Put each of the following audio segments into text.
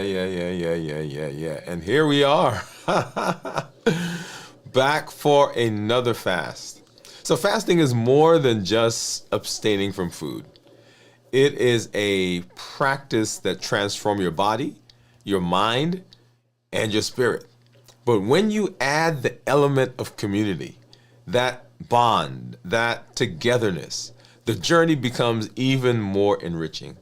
Yeah. And here we are, back for another fast. So fasting is more than just abstaining from food. It is a practice that transforms your body, your mind, and your spirit. But when you add the element of community, that bond, that togetherness, the journey becomes even more enriching.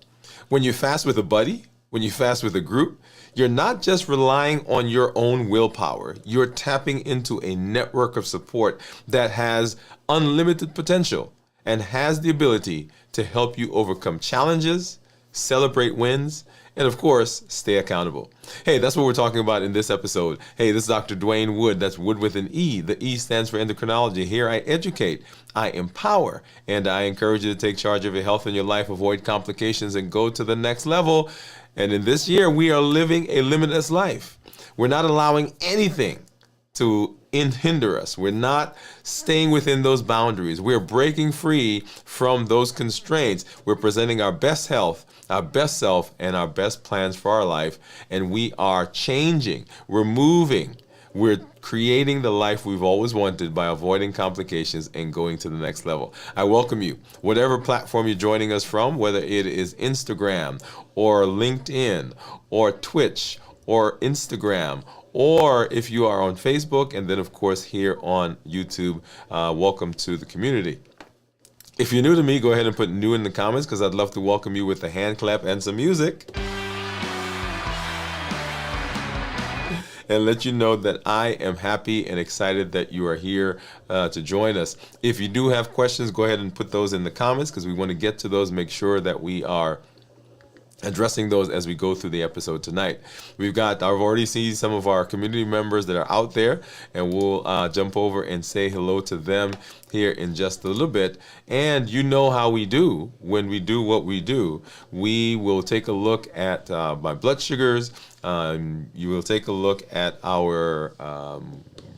When you fast with a buddy, when you fast with a group, you're not just relying on your own willpower. You're tapping into a network of support that has unlimited potential and has the ability to help you overcome challenges, celebrate wins, and of course, stay accountable. Hey, that's what we're talking about in this episode. Hey, this is Dr. Dwain Woode. That's Wood with an E. The E stands for endocrinology. Here I educate, I empower, and I encourage you to take charge of your health and your life, avoid complications, and go to the next level. And in this year, we are living a limitless life. We're not allowing anything to hinder us. We're not staying within those boundaries. We're breaking free from those constraints. We're presenting our best health, our best self, and our best plans for our life. And we are changing. We're moving. We're creating the life we've always wanted by avoiding complications and going to the next level. I welcome you, whatever platform you're joining us from, whether it is Instagram or LinkedIn or Twitch or Instagram, or if you are on Facebook, and then of course here on YouTube. Welcome to the community. If you're new to me, go ahead and put new in the comments, because I'd love to welcome you with a hand clap and some music. And let you know that I am happy and excited that you are here to join us. If you do have questions, go ahead and put those in the comments, because we want to get to those, make sure that we are addressing those as we go through the episode tonight. I've already seen some of our community members that are out there, and we'll jump over and say hello to them here in just a little bit. And you know how we do when we do what we do. We will take a look at my blood sugars. You will take a look at our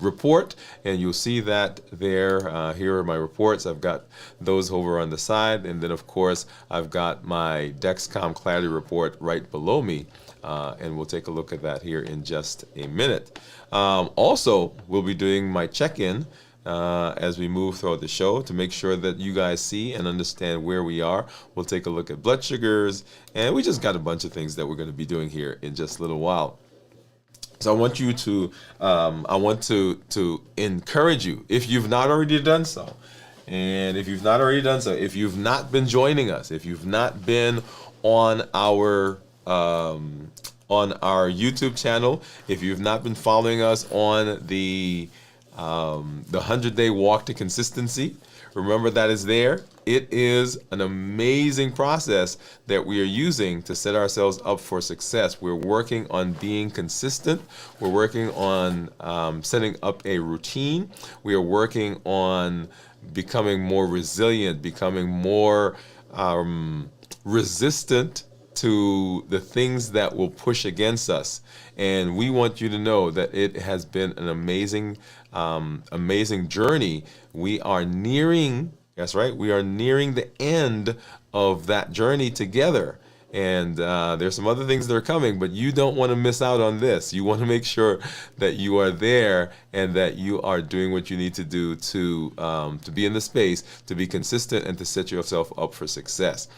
report, and you'll see that there. Here are my reports. I've got those over on the side, and then of course I've got my Dexcom Clarity report right below me, and we'll take a look at that here in just a minute. Also, we'll be doing my check-in as we move throughout the show to make sure that you guys see and understand where we are. We'll take a look at blood sugars, and we just got a bunch of things that we're going to be doing here in just a little while. So I want to encourage you, if you've not already done so, if you've not been joining us, if you've not been on our YouTube channel, if you've not been following us on the 100-day walk to consistency, remember that is there. It is an amazing process that we are using to set ourselves up for success. We're working on being consistent. We're working on setting up a routine. We are working on becoming more resilient, becoming more resistant to the things that will push against us. And we want you to know that it has been an amazing journey. We are nearing the end of that journey together. And there's some other things that are coming, but you don't want to miss out on this. You want to make sure that you are there and that you are doing what you need to do to be in the space, to be consistent, and to set yourself up for success.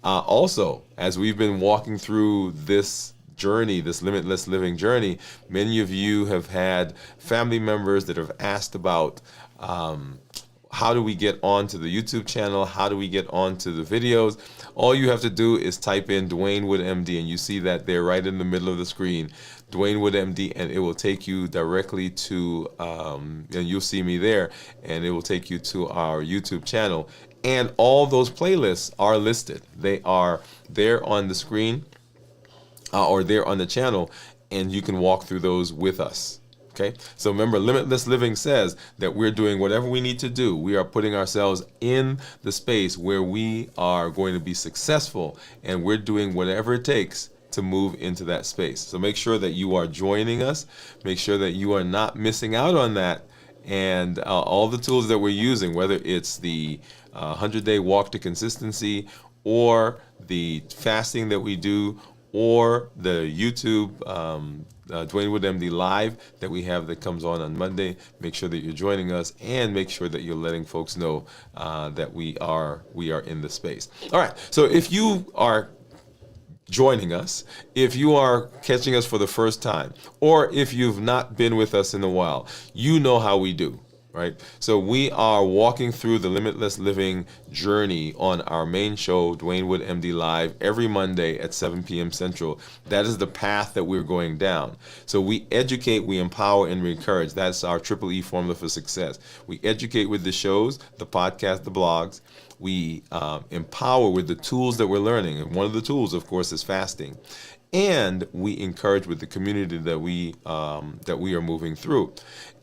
Also, as we've been walking through this journey, this limitless living journey, many of you have had family members that have asked about how do we get onto the YouTube channel? How do we get onto the videos? All you have to do is type in Dwain Woode MD, and you see that there right in the middle of the screen, Dwain Woode MD, and it will take you directly to, and you'll see me there, and it will take you to our YouTube channel. And all those playlists are listed. They are there on the screen or there on the channel, and you can walk through those with us. Okay, so remember, Limitless Living says that we're doing whatever we need to do. We are putting ourselves in the space where we are going to be successful, and we're doing whatever it takes to move into that space. So make sure that you are joining us. Make sure that you are not missing out on that. And all the tools that we're using, whether it's the 100-day walk to consistency, or the fasting that we do, or the YouTube Dwain Woode MD Live that we have that comes on Monday. Make sure that you're joining us, and make sure that you're letting folks know that we are in the space. All right. So if you are joining us, if you are catching us for the first time, or if you've not been with us in a while, you know how we do. Right? So we are walking through the Limitless Living journey on our main show, Dwain Woode MD Live, every Monday at 7 p.m. Central. That is the path that we're going down. So we educate, we empower, and we encourage. That's our Triple E formula for success. We educate with the shows, the podcast, the blogs. We empower with the tools that we're learning. And one of the tools, of course, is fasting. And we encourage with the community that we are moving through.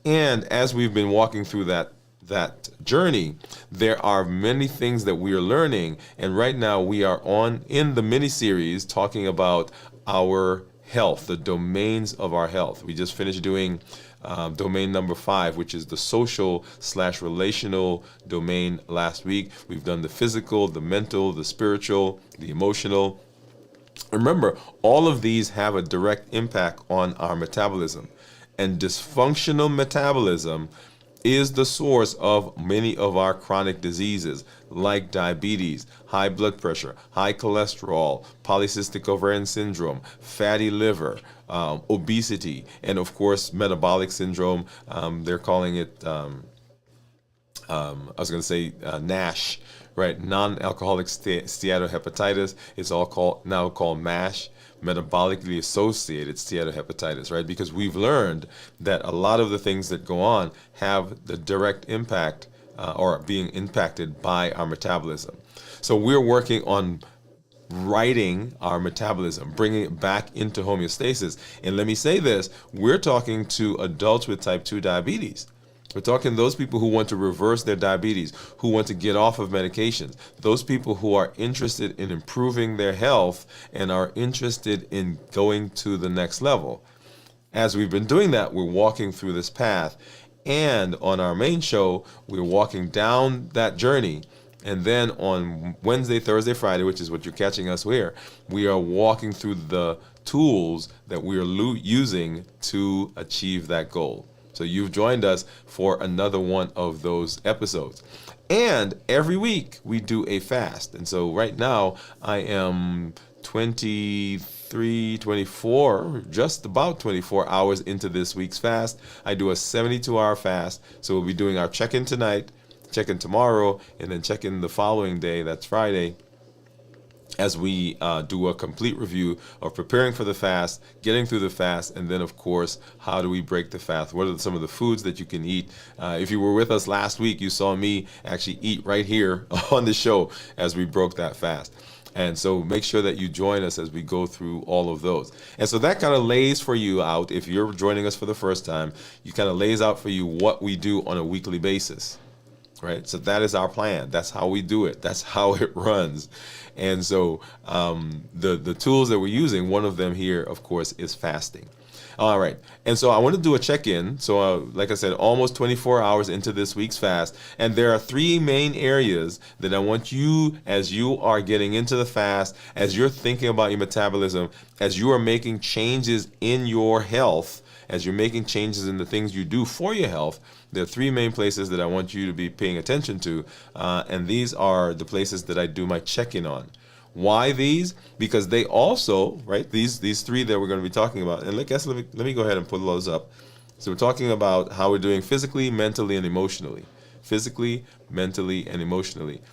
And as we've been walking through that journey, there are many things that we are learning. And right now we are in the mini series talking about our health, the domains of our health. We just finished doing domain number 5, which is the social/relational domain last week. We've done the physical, the mental, the spiritual, the emotional. Remember, all of these have a direct impact on our metabolism. And dysfunctional metabolism is the source of many of our chronic diseases like diabetes, high blood pressure, high cholesterol, polycystic ovarian syndrome, fatty liver, obesity, and of course metabolic syndrome. They're calling it, NASH, right? Non-alcoholic steatohepatitis. It's all now called MASH. Metabolically associated steatohepatitis, right? Because we've learned that a lot of the things that go on have the direct impact or being impacted by our metabolism. So we're working on righting our metabolism, bringing it back into homeostasis. And let me say this, we're talking to adults with type 2 diabetes. We're talking those people who want to reverse their diabetes, who want to get off of medications, those people who are interested in improving their health and are interested in going to the next level. As we've been doing that, we're walking through this path. And on our main show, we're walking down that journey. And then on Wednesday, Thursday, Friday, which is what you're catching us here, we are walking through the tools that we are using to achieve that goal. So you've joined us for another one of those episodes. And every week we do a fast. And so right now I am 24, just about 24 hours into this week's fast. I do a 72-hour fast. So we'll be doing our check-in tonight, check-in tomorrow, and then check-in the following day, that's Friday, as we do a complete review of preparing for the fast, getting through the fast, and then, of course, how do we break the fast? What are some of the foods that you can eat? If you were with us last week, you saw me actually eat right here on the show as we broke that fast. And so make sure that you join us as we go through all of those. And so that kind of lays for you out, if you're joining us for the first time, you kind of lays out for you what we do on a weekly basis. Right? So that is our plan. That's how we do it. That's how it runs. And so the tools that we're using, one of them here, of course, is fasting. All right. And so I want to do a check-in. So like I said, almost 24 hours into this week's fast. And there are 3 main areas that I want you, as you are getting into the fast, as you're thinking about your metabolism, as you are making changes in your health, as you're making changes in the things you do for your health, there are 3 main places that I want you to be paying attention to, and these are the places that I do my check-in on. Why these? Because they also, right, these 3 that we're going to be talking about, and let me go ahead and pull those up. So we're talking about how we're doing physically, mentally, and emotionally. Physically, mentally, and emotionally.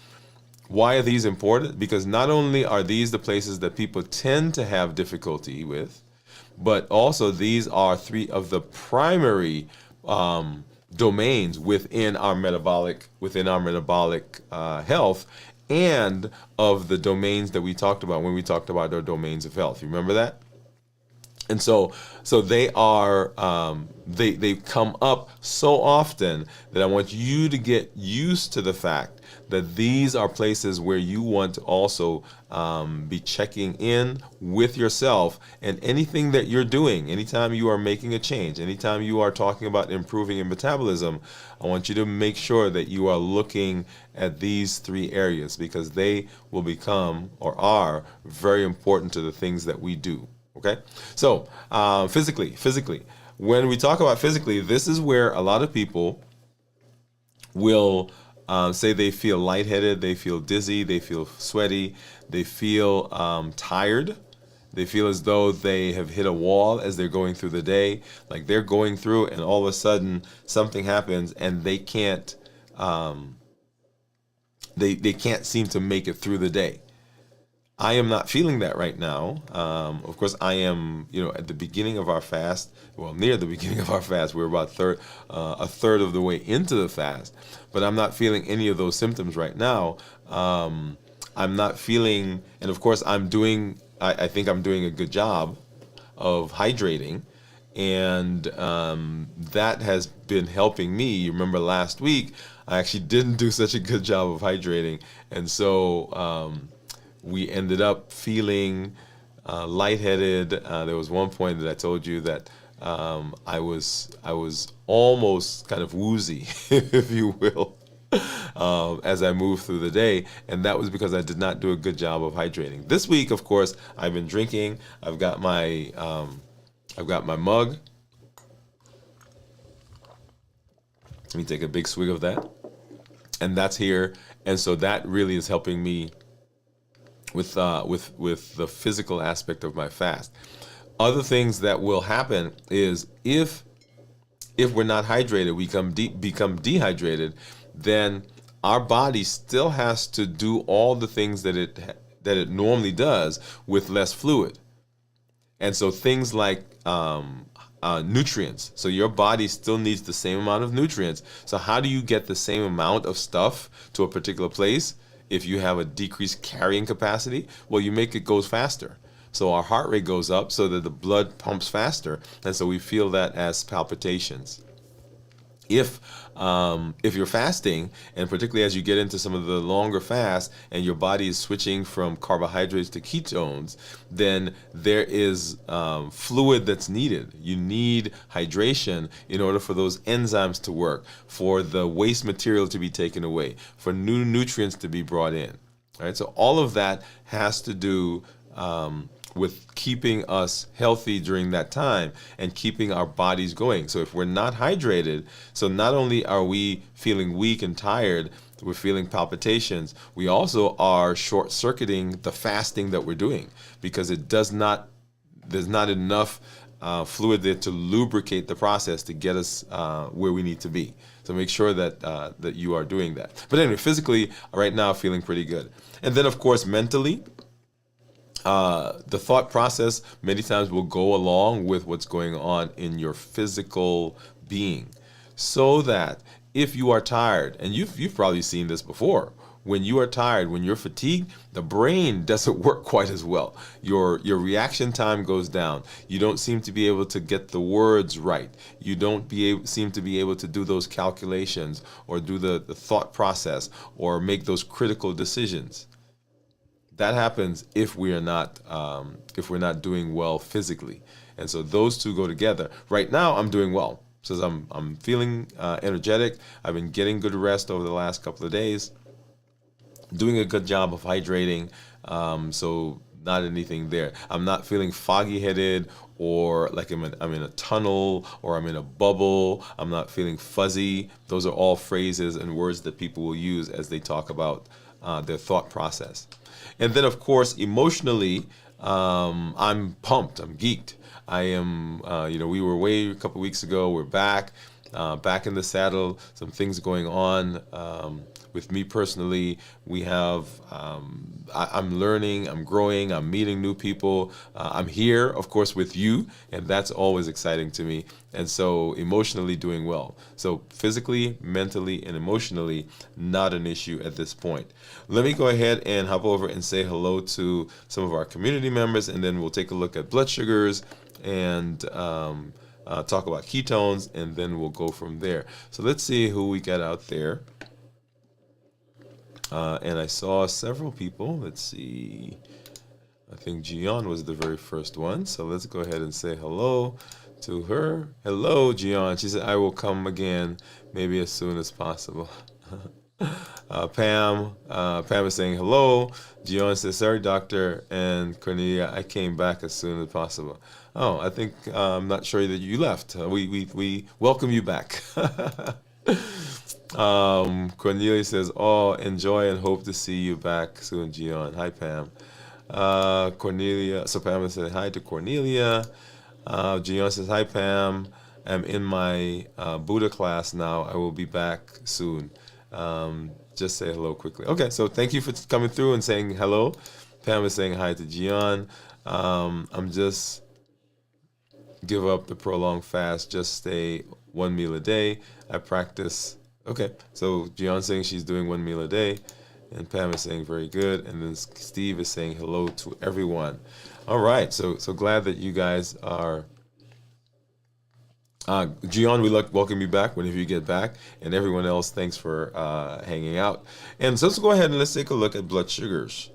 Why are these important? Because not only are these the places that people tend to have difficulty with, but also these are 3 of the primary domains within our metabolic health, and of the domains that we talked about when we talked about our domains of health. You remember that? And so they are they come up so often that I want you to get used to the fact that these are places where you want to also be checking in with yourself, and anything that you're doing, anytime you are making a change, anytime you are talking about improving your metabolism, I want you to make sure that you are looking at these three areas, because they will become, or are, very important to the things that we do. Okay, so physically, when we talk about physically, this is where a lot of people will say they feel lightheaded, they feel dizzy, they feel sweaty, they feel tired. They feel as though they have hit a wall as they're going through the day, like they're going through, and all of a sudden something happens and they can't they can't seem to make it through the day. I am not feeling that right now. Of course, I am, at the beginning of our fast, well, near the beginning of our fast. We're about a third of the way into the fast, but I'm not feeling any of those symptoms right now. I'm not feeling, and of course, I think I'm doing a good job of hydrating, and that has been helping me. You remember last week, I actually didn't do such a good job of hydrating, and so we ended up feeling lightheaded. There was one point that I told you that I was almost kind of woozy, if you will, as I moved through the day, and that was because I did not do a good job of hydrating. This week, of course, I've been drinking. I've got my mug. Let me take a big swig of that, and that's here, and so that really is helping me with the physical aspect of my fast. Other things that will happen is if we're not hydrated, we become dehydrated, then our body still has to do all the things that it normally does with less fluid. And so things like nutrients. So your body still needs the same amount of nutrients. So how do you get the same amount of stuff to a particular place if you have a decreased carrying capacity? Well, you make it go faster. So our heart rate goes up so that the blood pumps faster, and so we feel that as palpitations. If you're fasting, and particularly as you get into some of the longer fasts, and your body is switching from carbohydrates to ketones, then there is fluid that's needed. You need hydration in order for those enzymes to work, for the waste material to be taken away, for new nutrients to be brought in. All right, so all of that has to do with keeping us healthy during that time and keeping our bodies going. So if we're not hydrated, so not only are we feeling weak and tired, we're feeling palpitations, we also are short-circuiting the fasting that we're doing, because there's not enough fluid there to lubricate the process to get us where we need to be. So make sure that you are doing that. But anyway, physically, right now, feeling pretty good. And then, of course, mentally, the thought process many times will go along with what's going on in your physical being, so that if you are tired, and you've probably seen this before, when you are tired, when you're fatigued, the brain doesn't work quite as well. Your reaction time goes down. You don't seem to be able to get the words right. You don't seem to be able to do those calculations, or do the thought process, or make those critical decisions. That happens if we're not doing well physically, and so those two go together. Right now, I'm doing well, so I'm feeling energetic. I've been getting good rest over the last couple of days, doing a good job of hydrating. So not anything there. I'm not feeling foggy-headed, or like I'm in a tunnel, or I'm in a bubble. I'm not feeling fuzzy. Those are all phrases and words that people will use as they talk about their thought process. And then, of course, emotionally, I'm pumped. I'm geeked. I am, we were away a couple weeks ago. We're back in the saddle. Some things going on with me personally. We have, I'm learning, I'm growing, I'm meeting new people. I'm here, of course, with you, and that's always exciting to me. And so emotionally doing well. So physically, mentally, and emotionally, not an issue at this point. Let me go ahead and hop over and say hello to some of our community members, and then we'll take a look at blood sugars, and talk about ketones, and then we'll go from there. So let's see who we got out there. And I saw several people. Let's see. I think Gian was the very first one. So let's go ahead and say hello to her. Hello, Gian. She said, I will come again, maybe as soon as possible. Pam is saying hello. Gian says, sorry, doctor. And Cornelia, I came back as soon as possible. Oh, I think I'm not sure that you left. We welcome you back. Cornelia says, oh, enjoy and hope to see you back soon, Gian. Hi, Pam. Cornelia, so Pam said hi to Cornelia. Gian says, hi, Pam. I'm in my Buddha class now. I will be back soon. Just say hello quickly. Okay, so thank you for coming through and saying hello. Pam is saying hi to Gian. I'm just give up the prolonged fast. Just stay one meal a day. I practice. Okay, so Gian saying she's doing one meal a day. And Pam is saying very good. And then Steve is saying hello to everyone. All right, so glad that you guys are. Gian, we welcome you back whenever you get back. And everyone else, thanks for hanging out. And so let's go ahead and let's take a look at blood sugars.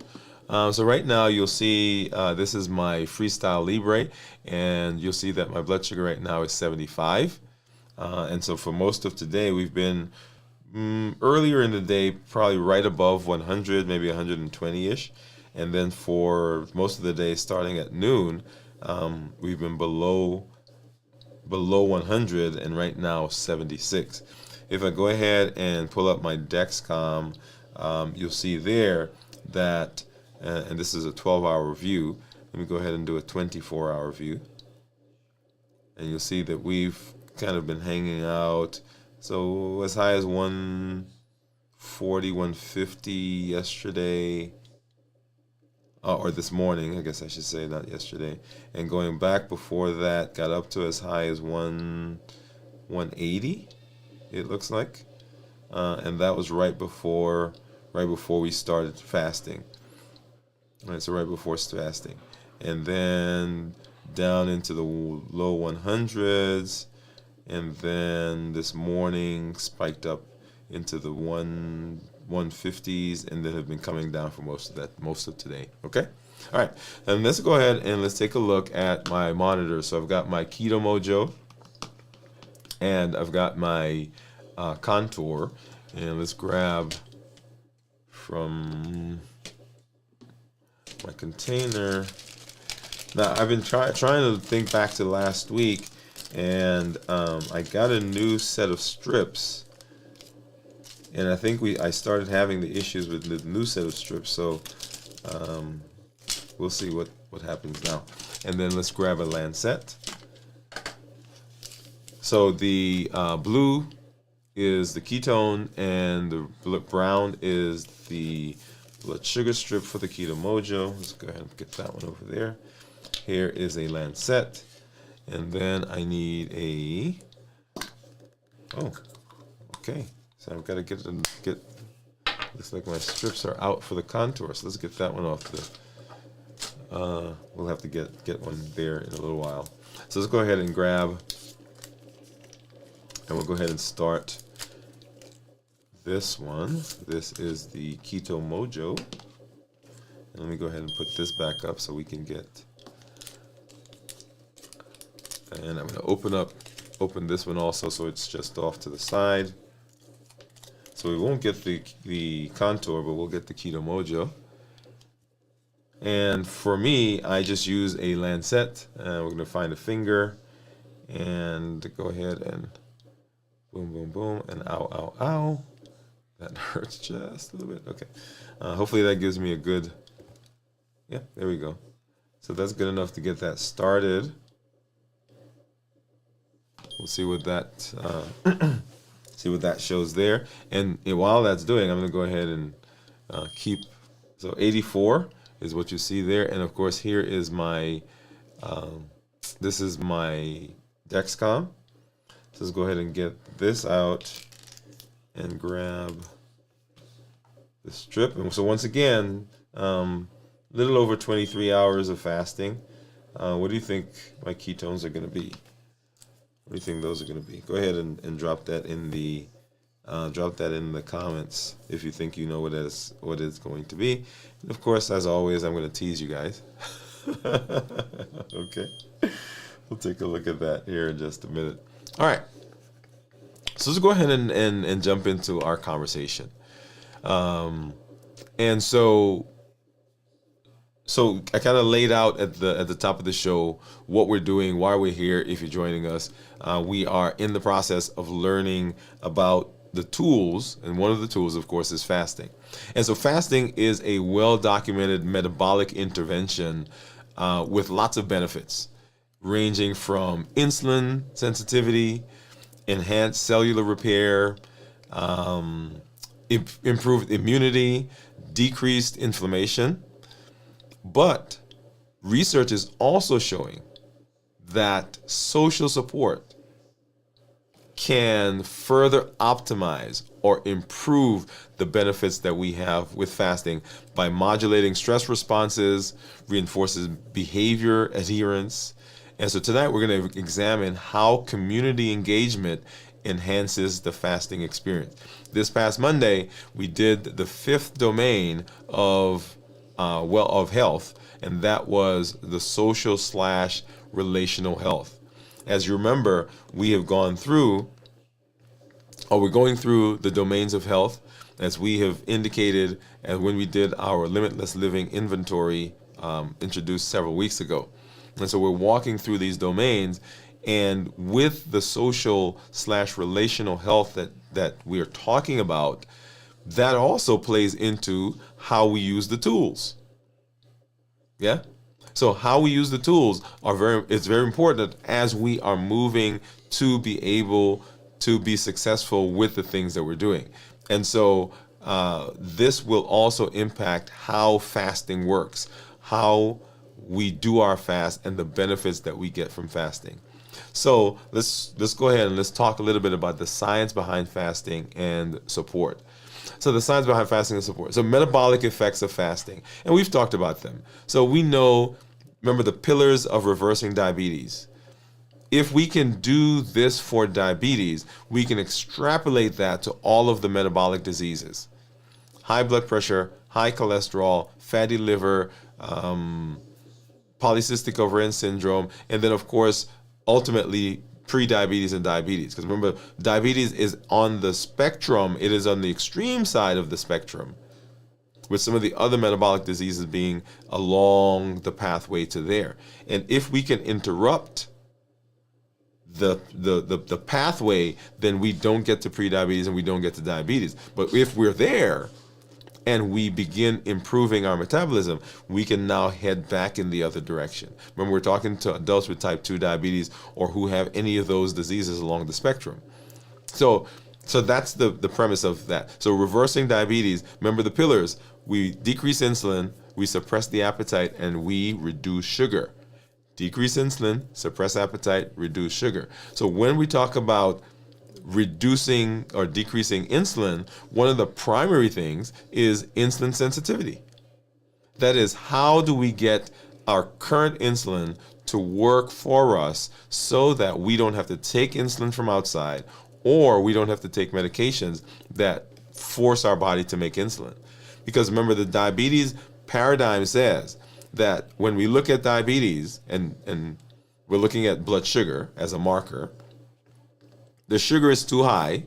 So right now you'll see this is my Freestyle Libre. And you'll see that my blood sugar right now is 75. And so for most of today, we've been earlier in the day, probably right above 100, maybe 120-ish. And then for most of the day, starting at noon, we've been below 100, and right now 76. If I go ahead and pull up my Dexcom, you'll see there that, and this is a 12-hour view. Let me go ahead and do a 24-hour view. And you'll see that we've kind of been hanging out. So as high as 140, 150 yesterday, or this morning, I guess I should say, not yesterday. And going back before that, got up to as high as 180, it looks like. And that was right before we started fasting. All right, so right before fasting. And then down into the low 100s. And then this morning spiked up into the 150s, and then have been coming down for most of today. Okay? All right. And let's go ahead and let's take a look at my monitor. So I've got my Keto Mojo, and I've got my Contour. And let's grab from my container. Now, I've been trying to think back to last week, and I got a new set of strips, and I think I started having the issues with the new set of strips, so we'll see what happens now. And then let's grab a Lancet. So the blue is the ketone, and the brown is the blood sugar strip for the Keto Mojo. Let's go ahead and get that one over there. Here is a Lancet. And then I need okay. So I've got to get, looks like my strips are out for the Contour. So let's get that one off we'll have to get one there in a little while. So let's go ahead and grab, and we'll go ahead and start this one. This is the Keto Mojo. And let me go ahead and put this back up so we can get, and I'm going to open this one also, so it's just off to the side. So we won't get the Contour, but we'll get the Keto Mojo. And for me, I just use a Lancet. We're going to find a finger and go ahead and boom, boom, boom, and ow, ow, ow. That hurts just a little bit. Okay. Hopefully that gives me a good, yeah, there we go. So that's good enough to get that started. We'll see what that shows there. And while that's doing, I'm going to go ahead and keep. So 84 is what you see there. And of course, here is my. This is my Dexcom. So let's go ahead and get this out and grab the strip. And so once again, little over 23 hours of fasting. What do you think my ketones are going to be? What do you think those are going to be? Go ahead and drop that in the comments if you think you know what it's going to be. And of course, as always, I'm going to tease you guys. Okay, we'll take a look at that here in just a minute. All right, so let's go ahead and jump into our conversation. And so I kind of laid out at the top of the show what we're doing, why we're here. If you're joining us, we are in the process of learning about the tools, and one of the tools, of course, is fasting. And so fasting is a well-documented metabolic intervention with lots of benefits, ranging from insulin sensitivity, enhanced cellular repair, improved immunity, decreased inflammation. But research is also showing that social support can further optimize or improve the benefits that we have with fasting by modulating stress responses, reinforces behavior adherence. And so tonight we're going to examine how community engagement enhances the fasting experience. This past Monday, we did the 5th domain of health, and that was the social/relational health. As you remember, we're going through the domains of health, as we have indicated, and when we did our limitless living inventory introduced several weeks ago. And so we're walking through these domains, and with the social/relational health that we are talking about, that also plays into how we use the tools. Yeah? So how we use the tools it's very important as we are moving to be able to be successful with the things that we're doing. And so this will also impact how fasting works, how we do our fast, and the benefits that we get from fasting. So let's go ahead and let's talk a little bit about the science behind fasting and support. So the science behind fasting and support. So metabolic effects of fasting, and we've talked about them. So we know, remember the pillars of reversing diabetes. If we can do this for diabetes, we can extrapolate that to all of the metabolic diseases. High blood pressure, high cholesterol, fatty liver, polycystic ovarian syndrome, and then of course, ultimately, pre-diabetes and diabetes. Because remember, diabetes is on the spectrum, it is on the extreme side of the spectrum, with some of the other metabolic diseases being along the pathway to there. And if we can interrupt the pathway, then we don't get to pre-diabetes and we don't get to diabetes. But if we're there and we begin improving our metabolism, we can now head back in the other direction. Remember, we're talking to adults with type 2 diabetes or who have any of those diseases along the spectrum. So that's the premise of that. So reversing diabetes, remember the pillars: we decrease insulin, we suppress the appetite, and we reduce sugar. Decrease insulin, suppress appetite, reduce sugar. So when we talk about reducing or decreasing insulin, one of the primary things is insulin sensitivity. That is, how do we get our current insulin to work for us so that we don't have to take insulin from outside, or we don't have to take medications that force our body to make insulin. Because remember, the diabetes paradigm says that when we look at diabetes and we're looking at blood sugar as a marker, the sugar is too high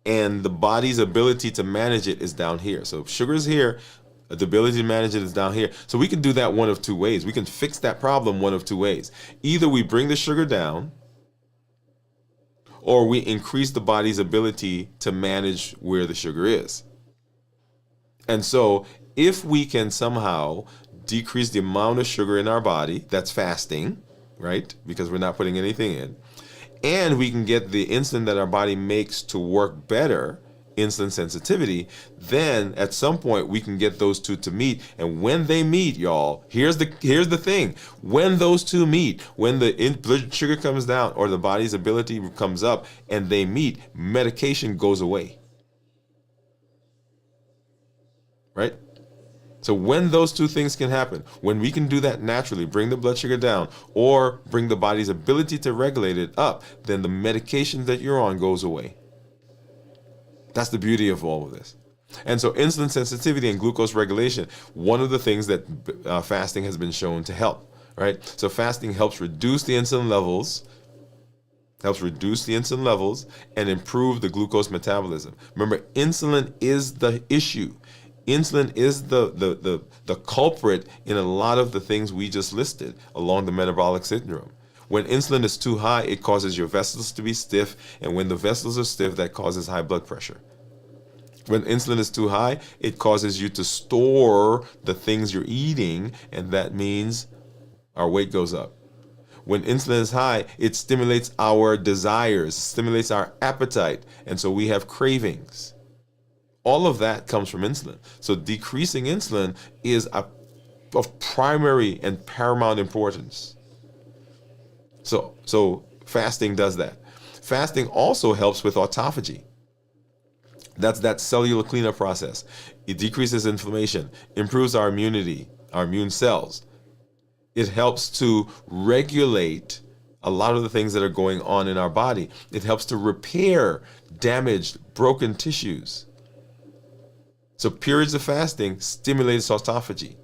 and the body's ability to manage it is down here. So if sugar is here, the ability to manage it is down here. So we can do that one of two ways. We can fix that problem one of two ways. Either we bring the sugar down, or we increase the body's ability to manage where the sugar is. And so if we can somehow decrease the amount of sugar in our body, that's fasting, right? Because we're not putting anything in. And we can get the insulin that our body makes to work better, insulin sensitivity, then at some point we can get those two to meet. And when they meet, y'all, here's the thing. When those two meet, when the blood sugar comes down or the body's ability comes up and they meet, medication goes away. Right? So when those two things can happen, when we can do that naturally, bring the blood sugar down or bring the body's ability to regulate it up, then the medication that you're on goes away. That's the beauty of all of this. And so insulin sensitivity and glucose regulation, one of the things that fasting has been shown to help, right? So fasting helps reduce the insulin levels, and improve the glucose metabolism. Remember, insulin is the issue. Insulin is the culprit in a lot of the things we just listed along the metabolic syndrome. When insulin is too high, it causes your vessels to be stiff, and when the vessels are stiff, that causes high blood pressure. When insulin is too high, it causes you to store the things you're eating, and that means our weight goes up. When insulin is high, it stimulates our desires, stimulates our appetite, and so we have cravings. All of that comes from insulin. So decreasing insulin is of primary and paramount importance. So fasting does that. Fasting also helps with autophagy. That's that cellular cleanup process. It decreases inflammation, improves our immunity, our immune cells. It helps to regulate a lot of the things that are going on in our body. It helps to repair damaged, broken tissues. So periods of fasting stimulates autophagy.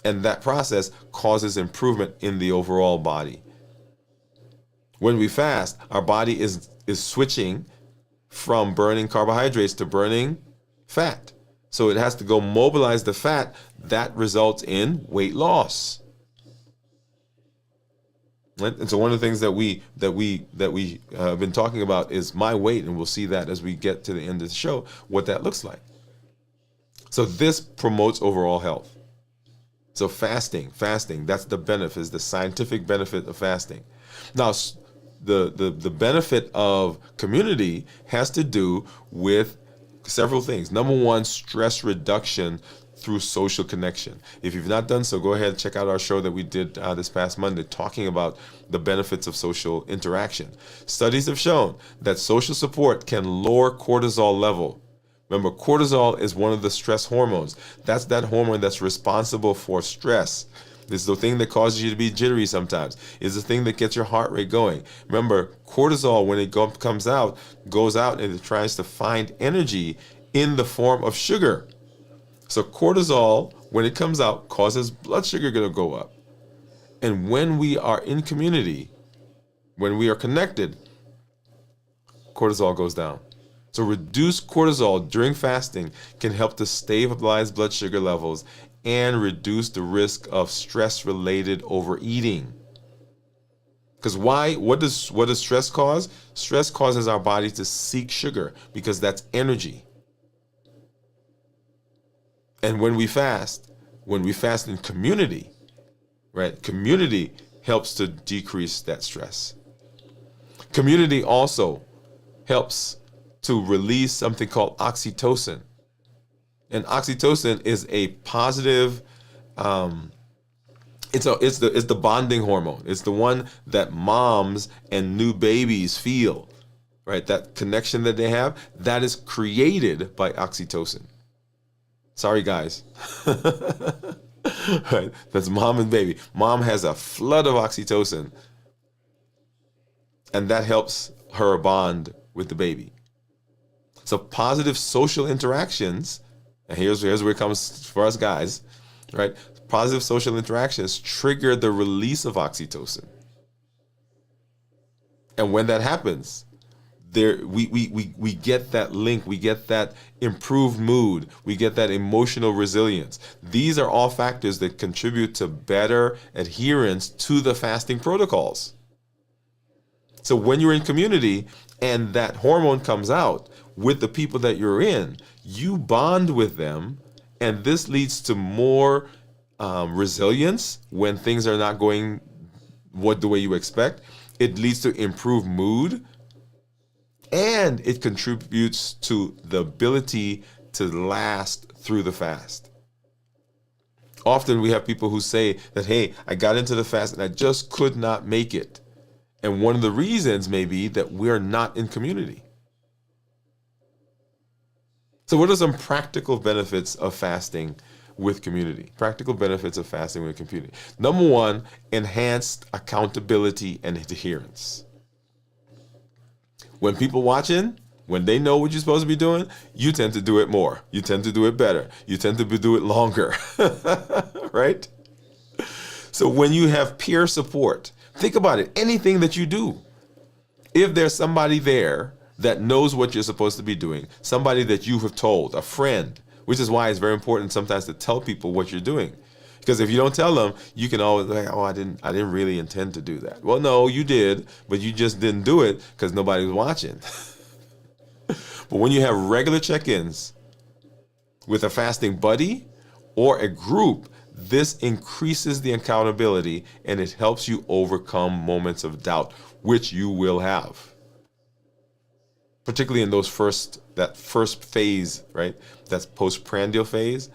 And that process causes improvement in the overall body. When we fast, our body is switching from burning carbohydrates to burning fat. So it has to go mobilize the fat. That results in weight loss. Right? And so one of the things that we have been talking about is my weight, and we'll see that as we get to the end of the show, what that looks like. So this promotes overall health. So fasting, that's the benefit, is the scientific benefit of fasting. Now, the benefit of community has to do with several things. Number one, stress reduction through social connection. If you've not done so, go ahead and check out our show that we did this past Monday talking about the benefits of social interaction. Studies have shown that social support can lower cortisol level. Remember, cortisol is one of the stress hormones. That's that hormone that's responsible for stress. It's the thing that causes you to be jittery sometimes. It's the thing that gets your heart rate going. Remember, cortisol, when it goes out and it tries to find energy in the form of sugar. So cortisol, when it comes out, causes blood sugar to go up. And when we are in community, when we are connected, cortisol goes down. So reduced cortisol during fasting can help to stabilize blood sugar levels and reduce the risk of stress-related overeating. Because what does stress cause? Stress causes our body to seek sugar because that's energy. And when we fast in community, right? Community helps to decrease that stress. Community also helps to release something called oxytocin. And oxytocin is a positive, it's the bonding hormone. It's the one that moms and new babies feel, right? That connection that they have, that is created by oxytocin. Sorry, guys. Right? That's mom and baby. Mom has a flood of oxytocin, and that helps her bond with the baby. So positive social interactions, and here's where it comes for us guys, right? Positive social interactions trigger the release of oxytocin. And when that happens, we get that link, we get that improved mood, we get that emotional resilience. These are all factors that contribute to better adherence to the fasting protocols. So when you're in community and that hormone comes out with the people that you're in, you bond with them, and this leads to more resilience when things are not going the way you expect. It leads to improved mood, and it contributes to the ability to last through the fast. Often we have people who say that, hey, I got into the fast and I just could not make it. And one of the reasons may be that we're not in community. So what are some practical benefits of fasting with community. Practical benefits of fasting with community. Number one, enhanced accountability and adherence. When people watching, when they know what you're supposed to be doing, you tend to do it more. You tend to do it better. You tend to do it longer, right? So when you have peer support, think about it. Anything that you do, if there's somebody there that knows what you're supposed to be doing, somebody that you have told, a friend, which is why it's very important sometimes to tell people what you're doing. Because if you don't tell them, you can always like, oh, I didn't really intend to do that. Well, no, you did, but you just didn't do it because nobody was watching. But when you have regular check-ins with a fasting buddy or a group, this increases the accountability and it helps you overcome moments of doubt, which you will have. Particularly in that first phase, right? That's postprandial phase.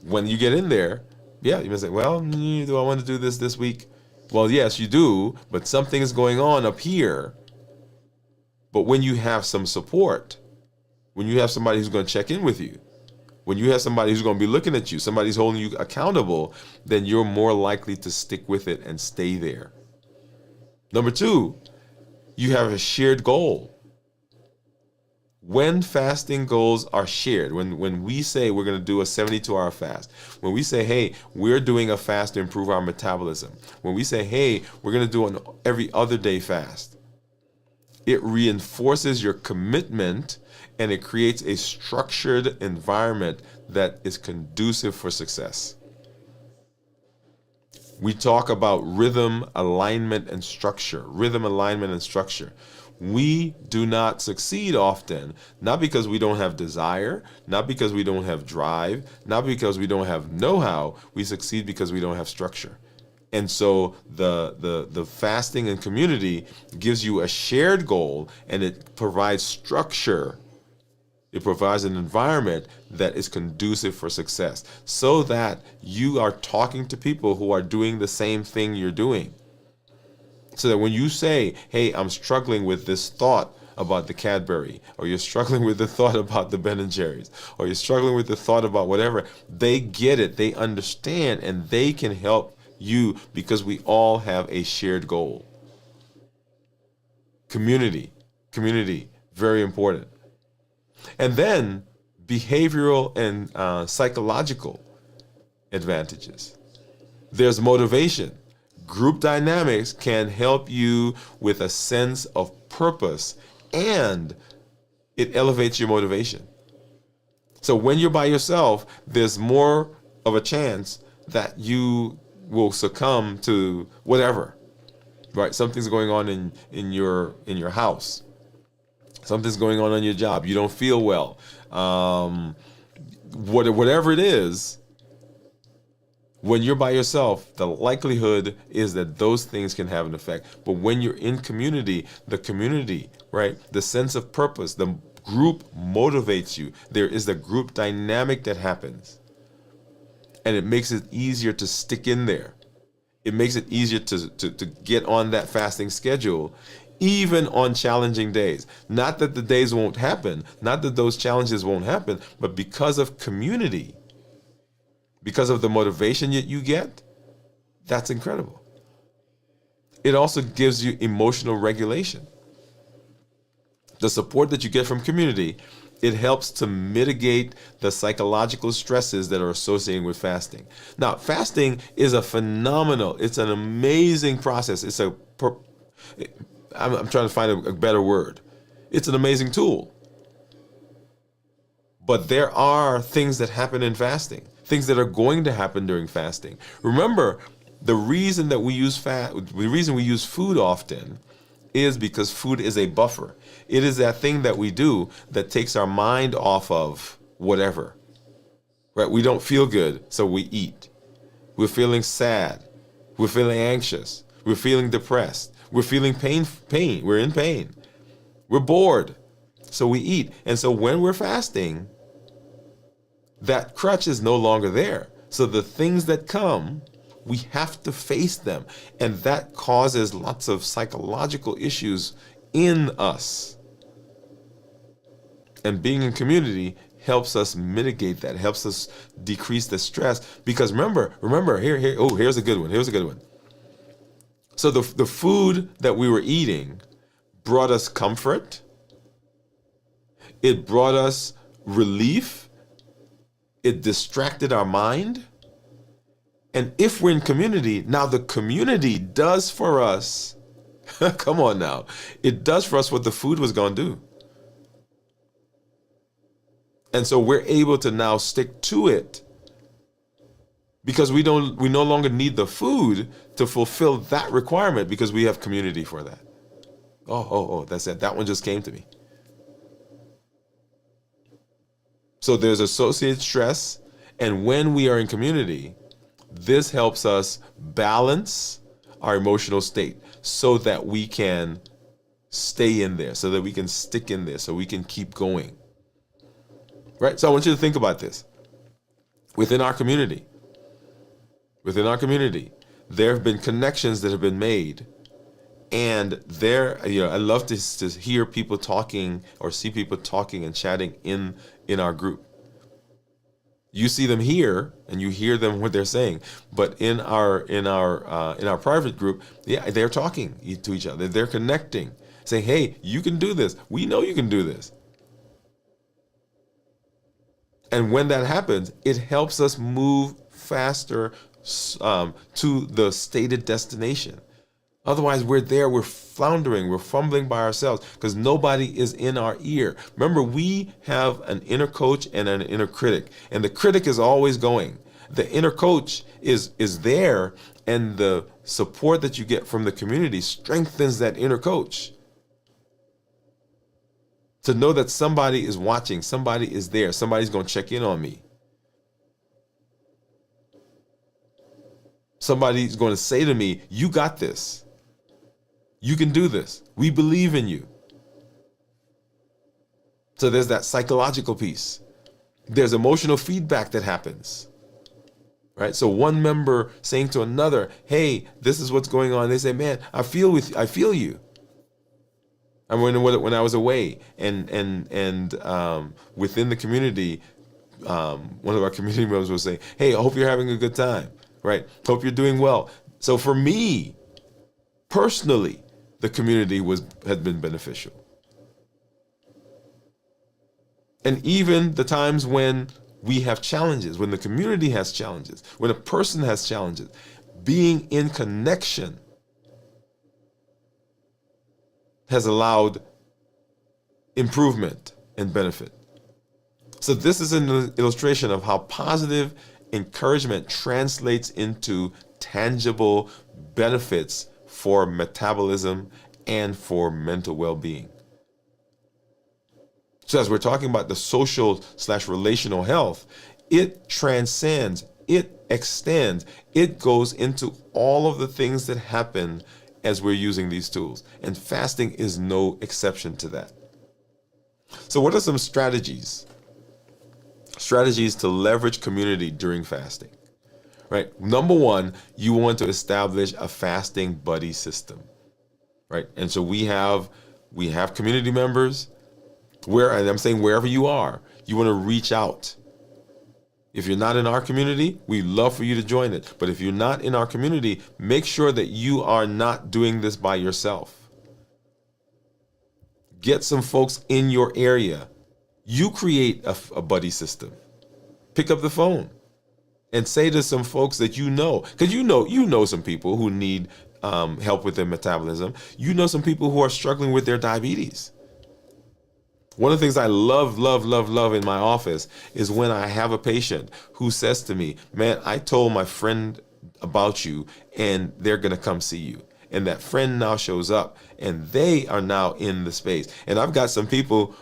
When you get in there, yeah, you may say, well, do I want to do this week? Well, yes, you do, but something is going on up here. But when you have some support, when you have somebody who's going to check in with you, when you have somebody who's going to be looking at you, somebody's holding you accountable, then you're more likely to stick with it and stay there. Number two, you have a shared goal. When fasting goals are shared, when we say we're going to do a 72-hour fast, when we say, hey, we're doing a fast to improve our metabolism, when we say, hey, we're going to do an every other day fast, it reinforces your commitment and it creates a structured environment that is conducive for success. We talk about rhythm, alignment, and structure. Rhythm, alignment, and structure. We do not succeed often, not because we don't have desire, not because we don't have drive, not because we don't have know-how. We succeed because we don't have structure. And so the fasting and community gives you a shared goal and it provides structure. It provides an environment that is conducive for success so that you are talking to people who are doing the same thing you're doing. So that when you say, hey, I'm struggling with this thought about the Cadbury, or you're struggling with the thought about the Ben & Jerry's, or you're struggling with the thought about whatever, they get it, they understand, and they can help you because we all have a shared goal. Community, very important. And then behavioral and psychological advantages. There's motivation. Group dynamics can help you with a sense of purpose and it elevates your motivation. So when you're by yourself, there's more of a chance that you will succumb to whatever, right? Something's going on in your house. Something's going on your job. You don't feel well. Whatever it is, when you're by yourself, the likelihood is that those things can have an effect. But when you're in community, the community, right? The sense of purpose, the group motivates you. There is the group dynamic that happens. And it makes it easier to stick in there. It makes it easier to get on that fasting schedule, even on challenging days. Not that the days won't happen, not that those challenges won't happen, but because of community, because of the motivation that you get, that's incredible. It also gives you emotional regulation. The support that you get from community, it helps to mitigate the psychological stresses that are associated with fasting. Now, fasting is it's an amazing process. I'm trying to find a better word. It's an amazing tool. But there are things that happen in fasting, things that are going to happen during fasting. Remember, the reason we use food often is because food is a buffer. It is that thing that we do that takes our mind off of whatever. Right? We don't feel good, so we eat. We're feeling sad. We're feeling anxious. We're feeling depressed. We're feeling pain. We're in pain. We're bored, so we eat. And so when we're fasting, that crutch is no longer there. So the things that come, we have to face them. And that causes lots of psychological issues in us. And being in community helps us mitigate that, helps us decrease the stress. Because remember, here's a good one. So the food that we were eating brought us comfort. It brought us relief. It distracted our mind. And if we're in community, now the community does for us, come on now, it does for us what the food was going to do. And so we're able to now stick to it because we no longer need the food to fulfill that requirement because we have community for that. Oh, that's it. That one just came to me. So there's associated stress, and when we are in community, this helps us balance our emotional state so that we can stay in there, so that we can stick in there, so we can keep going. Right? So I want you to think about this. Within our community, there have been connections that have been made. And I love to hear people talking or see people talking and chatting in our group. You see them here and you hear them what they're saying, but in our private group, they're talking to each other. They're connecting, saying, "Hey, you can do this. We know you can do this." And when that happens, it helps us move faster to the stated destination. Otherwise, we're floundering, we're fumbling by ourselves because nobody is in our ear. Remember, we have an inner coach and an inner critic, and the critic is always going. The inner coach is there, and the support that you get from the community strengthens that inner coach. To know that somebody is watching, somebody is there, somebody's going to check in on me. Somebody's going to say to me, "You got this. You can do this. We believe in you." So there's that psychological piece. There's emotional feedback that happens, right? So one member saying to another, "Hey, this is what's going on." They say, "Man, I feel you." I mean, when I was away and within the community, one of our community members was saying, "Hey, I hope you're having a good time, right? Hope you're doing well." So for me, personally, the community had been beneficial. And even the times when we have challenges, when the community has challenges, when a person has challenges, being in connection has allowed improvement and benefit. So this is an illustration of how positive encouragement translates into tangible benefits for metabolism and for mental well-being. So as we're talking about the social/relational health, it transcends, it extends, it goes into all of the things that happen as we're using these tools. And fasting is no exception to that. So what are some strategies? Strategies to leverage community during fasting, right? Number one, you want to establish a fasting buddy system, right? And so we have community members and I'm saying wherever you are, you want to reach out. If you're not in our community, we'd love for you to join it. But if you're not in our community, make sure that you are not doing this by yourself. Get some folks in your area. You create a buddy system. Pick up the phone and say to some folks that you know, because you know some people who need help with their metabolism. You know some people who are struggling with their diabetes. One of the things I love in my office is when I have a patient who says to me, "Man, I told my friend about you and they're going to come see you." And that friend now shows up and they are now in the space. And I've got some people,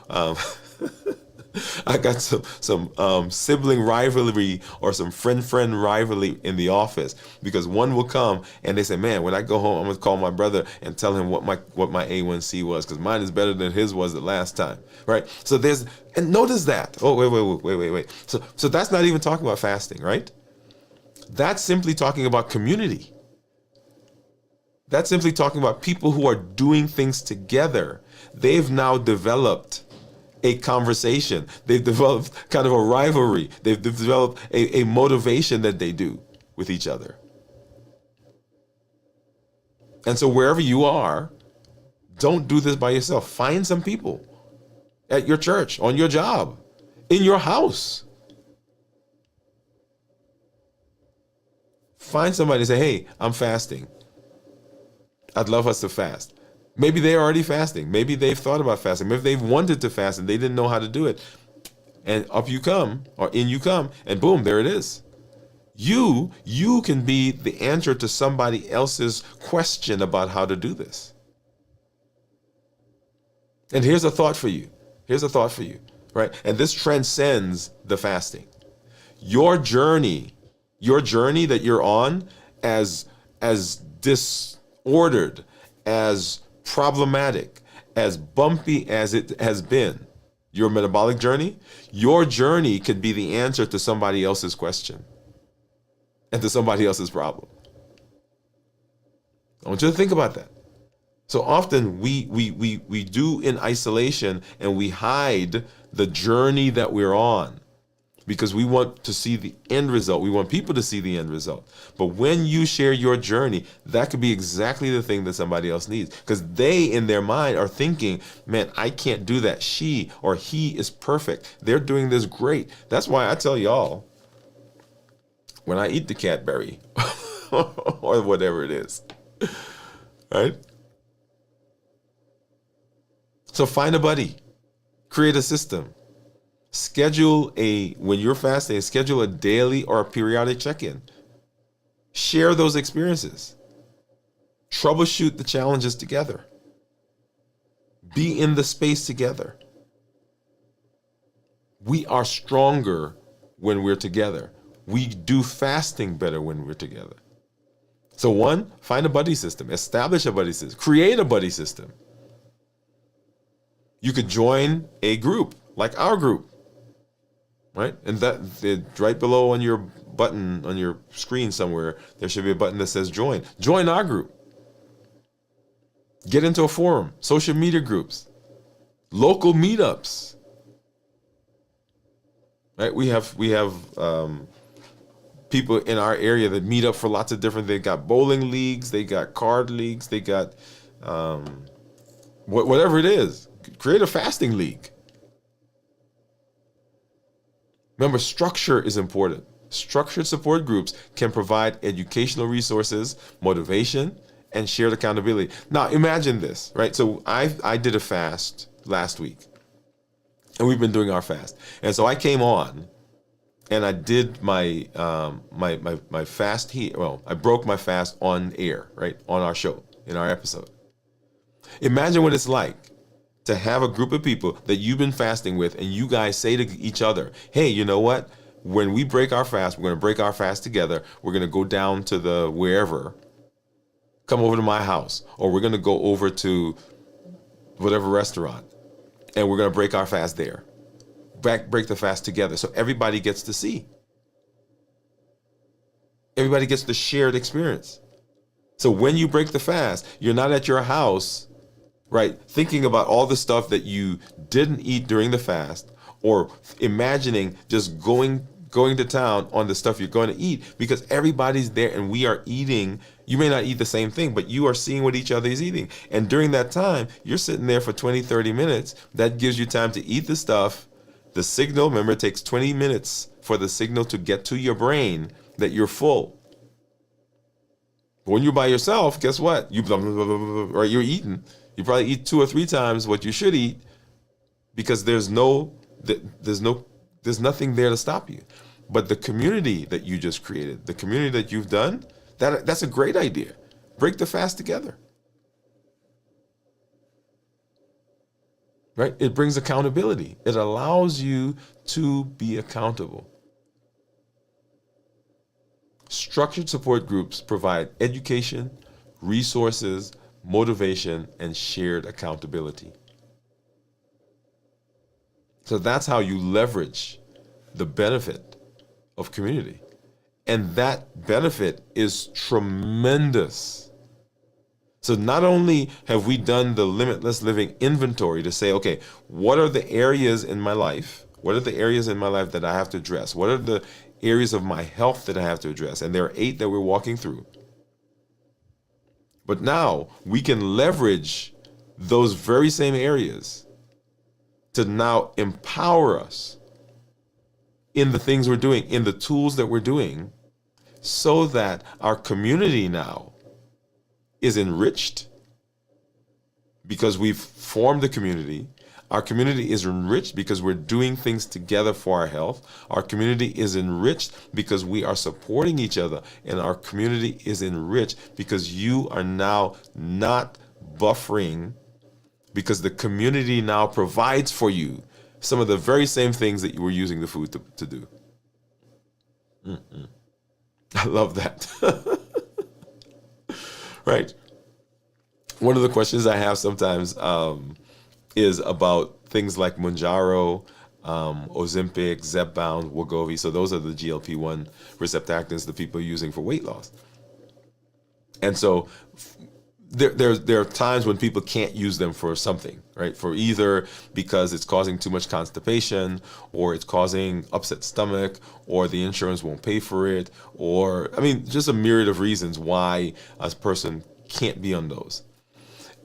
I got some sibling rivalry or some friend rivalry in the office, because one will come and they say, "Man, when I go home, I'm gonna call my brother and tell him what my A1C was, because mine is better than his was the last time." Right? So and notice that. Oh, wait. So that's not even talking about fasting, right? That's simply talking about community. That's simply talking about people who are doing things together. They've now developed a conversation. They've developed kind of a rivalry. They've developed a motivation that they do with each other. And so wherever you are, don't do this by yourself. Find some people at your church, on your job, in your house. Find somebody and say, hey, I'm fasting. I'd love us to fast. Maybe they're already fasting. Maybe they've thought about fasting. Maybe they've wanted to fast and they didn't know how to do it. And up you come, or in you come, and boom, there it is. You can be the answer to somebody else's question about how to do this. And here's a thought for you. Right? And this transcends the fasting. Your journey that you're on, as disordered, as problematic, as bumpy as it has been, your metabolic journey, your journey could be the answer to somebody else's question and to somebody else's problem. I want you to think about that. So often we do in isolation, and we hide the journey that we're on because we want to see the end result. We want people to see the end result. But when you share your journey, that could be exactly the thing that somebody else needs, because they in their mind are thinking, man, I can't do that. She or he is perfect. They're doing this great. That's why I tell y'all, when I eat the Cadbury or whatever it is, right? So find a buddy, create a system, when you're fasting, schedule a daily or a periodic check-in. Share those experiences. Troubleshoot the challenges together. Be in the space together. We are stronger when we're together. We do fasting better when we're together. So one, find a buddy system, establish a buddy system, create a buddy system. You could join a group like our group, right? And that right below on your button on your screen somewhere, there should be a button that says join. Join our group. Get into a forum, social media groups, local meetups. Right? We have people in our area that meet up for lots of different. They got bowling leagues, they got card leagues, they got whatever it is. Create a fasting league. Remember, structure is important. Structured support groups can provide educational resources, motivation, and shared accountability. Now, imagine this, right? So I did a fast last week, and we've been doing our fast. And so I came on, and I did my my fast here. Well, I broke my fast on air, right, on our show, in our episode. Imagine what it's like to have a group of people that you've been fasting with, and you guys say to each other, hey, you know what? When we break our fast, we're going to break our fast together. We're going to go down to the wherever, come over to my house, or we're going to go over to whatever restaurant, and we're going to break our fast there. Break the fast together so everybody gets to see. Everybody gets the shared experience. So when you break the fast, you're not at your house, right, thinking about all the stuff that you didn't eat during the fast, or imagining just going to town on the stuff you're going to eat, because everybody's there and we are eating. You may not eat the same thing, but you are seeing what each other is eating. And during that time, you're sitting there for 20, 30 minutes. That gives you time to eat the stuff. The signal, remember, it takes 20 minutes for the signal to get to your brain that you're full. When you're by yourself, guess what? You're eating. You probably eat 2 or 3 times what you should eat, because there's nothing there to stop you. But the community that you just created, the community that you've done, that's a great idea. Break the fast together. Right? It brings accountability. It allows you to be accountable. Structured support groups provide education, resources, motivation, and shared accountability. So that's how you leverage the benefit of community. And that benefit is tremendous. So not only have we done the limitless living inventory to say, okay, what are the areas in my life? What are the areas in my life that I have to address? What are the areas of my health that I have to address? And there are 8 that we're walking through. But now we can leverage those very same areas to now empower us in the things we're doing, in the tools that we're doing, so that our community now is enriched because we've formed a community. Our community is enriched because we're doing things together for our health. Our community is enriched because we are supporting each other. And our community is enriched because you are now not buffering, because the community now provides for you some of the very same things that you were using the food to do. I love that. Right. One of the questions I have sometimes is about things like Mounjaro, Ozempic, Zepbound, Wegovy. So those are the GLP-1 receptor agonists that people are using for weight loss. And so there are times when people can't use them for something, right? For either because it's causing too much constipation, or it's causing upset stomach, or the insurance won't pay for it, or, I mean, just a myriad of reasons why a person can't be on those.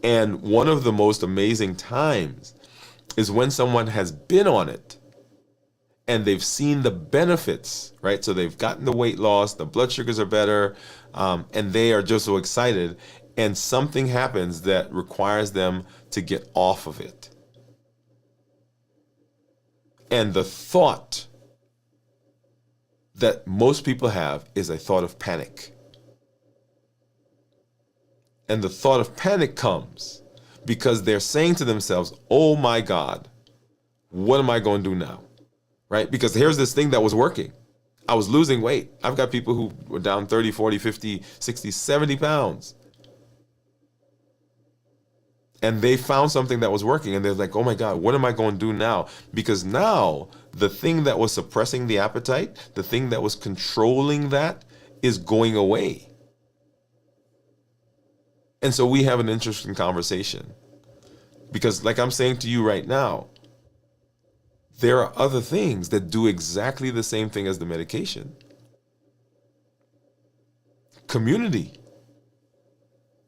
And one of the most amazing times is when someone has been on it and they've seen the benefits, right? So they've gotten the weight loss, the blood sugars are better, and they are just so excited. And something happens that requires them to get off of it. And the thought that most people have is a thought of panic. And the thought of panic comes because they're saying to themselves, oh my God, what am I going to do now? Right? Because here's this thing that was working. I was losing weight. I've got people who were down 30, 40, 50, 60, 70 pounds. And they found something that was working, and they're like, oh my God, what am I going to do now? Because now the thing that was suppressing the appetite, the thing that was controlling that, is going away. And so we have an interesting conversation. Because like I'm saying to you right now, there are other things that do exactly the same thing as the medication. Community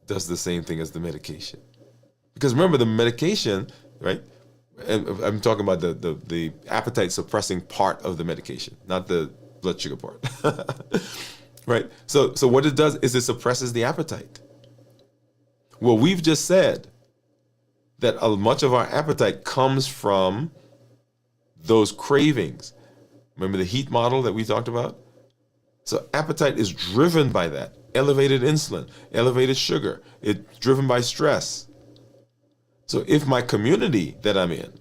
does the same thing as the medication. Because remember, the medication, right? And I'm talking about the appetite suppressing part of the medication, not the blood sugar part. Right? So what it does is it suppresses the appetite. Well, we've just said that much of our appetite comes from those cravings. Remember the heat model that we talked about? So appetite is driven by that. Elevated insulin, elevated sugar. It's driven by stress. So if my community that I'm in,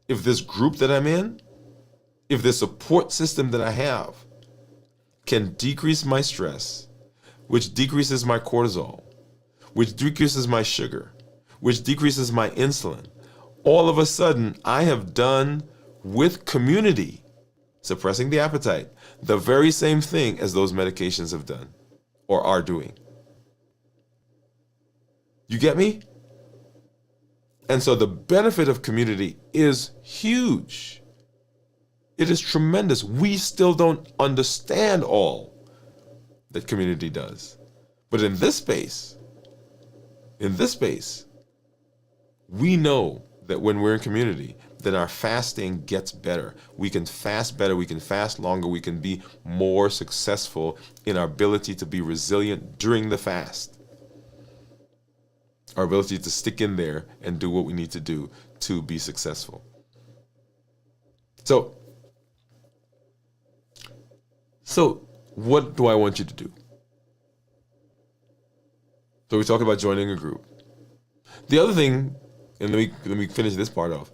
if this group that I'm in, if the support system that I have can decrease my stress, which decreases my cortisol, which decreases my sugar, which decreases my insulin, all of a sudden I have done with community, suppressing the appetite, the very same thing as those medications have done or are doing. You get me? And so the benefit of community is huge. It is tremendous. We still don't understand all that community does. But in this space, we know that when we're in community, that our fasting gets better. We can fast better, we can fast longer, we can be more successful in our ability to be resilient during the fast. Our ability to stick in there and do what we need to do to be successful. So what do I want you to do? So we talk about joining a group. The other thing, and let me finish this part off.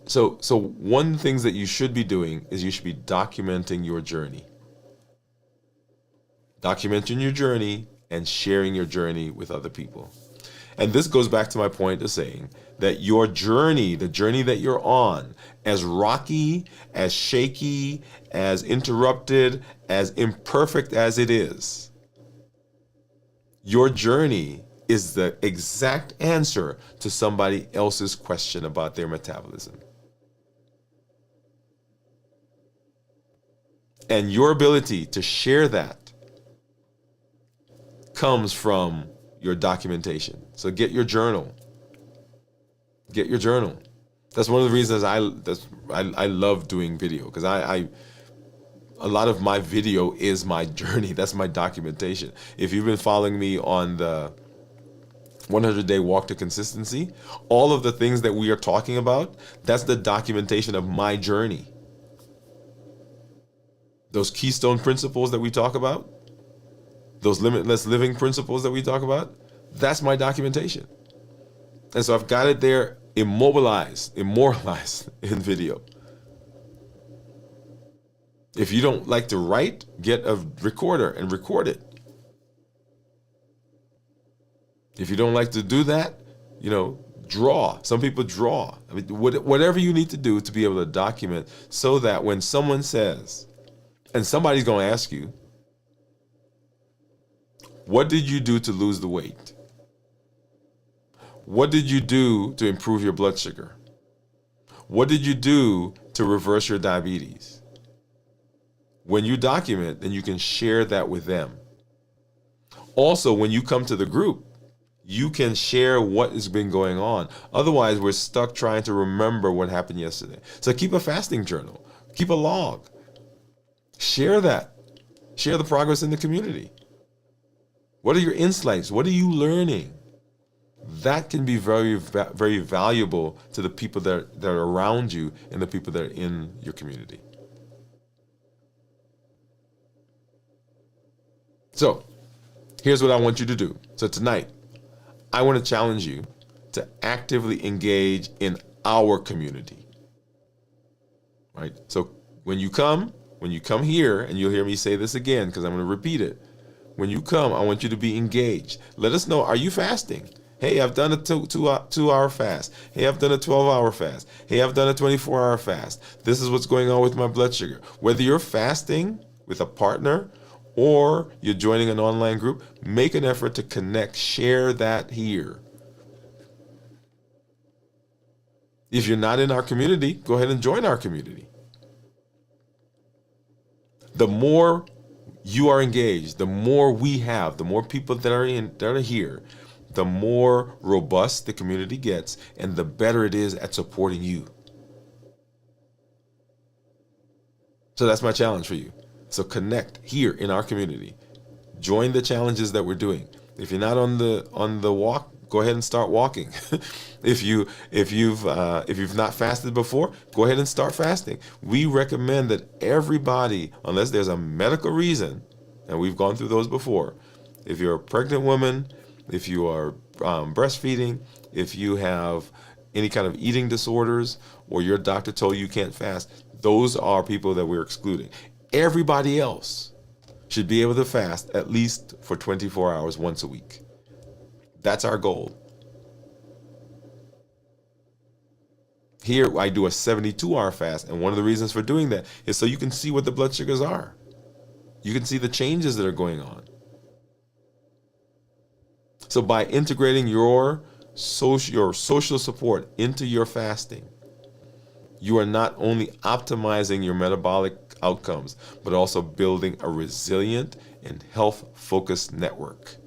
So one of the things that you should be doing is you should be documenting your journey. Documenting your journey and sharing your journey with other people. And this goes back to my point of saying that your journey, the journey that you're on, as rocky, as shaky, as interrupted, as imperfect as it is, your journey is the exact answer to somebody else's question about their metabolism. And your ability to share that comes from your documentation. So get your journal. Get your journal. That's one of the reasons I love doing video, because a lot of my video is my journey. That's my documentation. If you've been following me on the 100-day walk to consistency, all of the things that we are talking about, that's the documentation of my journey. Those keystone principles that we talk about, those limitless living principles that we talk about, that's my documentation. And so I've got it there immortalized in video. If you don't like to write, get a recorder and record it. If you don't like to do that, draw. Some people draw. I mean, whatever you need to do to be able to document, so that when someone says, and somebody's going to ask you, what did you do to lose the weight? What did you do to improve your blood sugar? What did you do to reverse your diabetes? When you document, then you can share that with them. Also, when you come to the group, you can share what has been going on. Otherwise, we're stuck trying to remember what happened yesterday. So keep a fasting journal. Keep a log. Share that. Share the progress in the community. What are your insights? What are you learning? That can be very, very valuable to the people that are around you and the people that are in your community. So here's what I want you to do. So tonight, I want to challenge you to actively engage in our community. Right? So when you come here, and you'll hear me say this again because I'm going to repeat it. When you come, I want you to be engaged. Let us know, are you fasting? Hey, I've done a 2-hour fast. Hey, I've done a 12-hour fast. Hey, I've done a 24-hour fast. This is what's going on with my blood sugar. Whether you're fasting with a partner or you're joining an online group, make an effort to connect. Share that here. If you're not in our community, go ahead and join our community. The more you are engaged, the more we have, the more people that are here, the more robust the community gets, and the better it is at supporting you. So that's my challenge for you. So connect here in our community. Join the challenges that we're doing. If you're not on the walk, go ahead and start walking. If you've not fasted before, go ahead and start fasting. We recommend that everybody, unless there's a medical reason, and we've gone through those before, if you're a pregnant woman, if you are breastfeeding, if you have any kind of eating disorders, or your doctor told you can't fast, those are people that we're excluding. Everybody else should be able to fast at least for 24 hours once a week. That's our goal. Here, I do a 72-hour fast, and one of the reasons for doing that is so you can see what the blood sugars are. You can see the changes that are going on. So by integrating your social support into your fasting, you are not only optimizing your metabolic outcomes, but also building a resilient and health-focused network.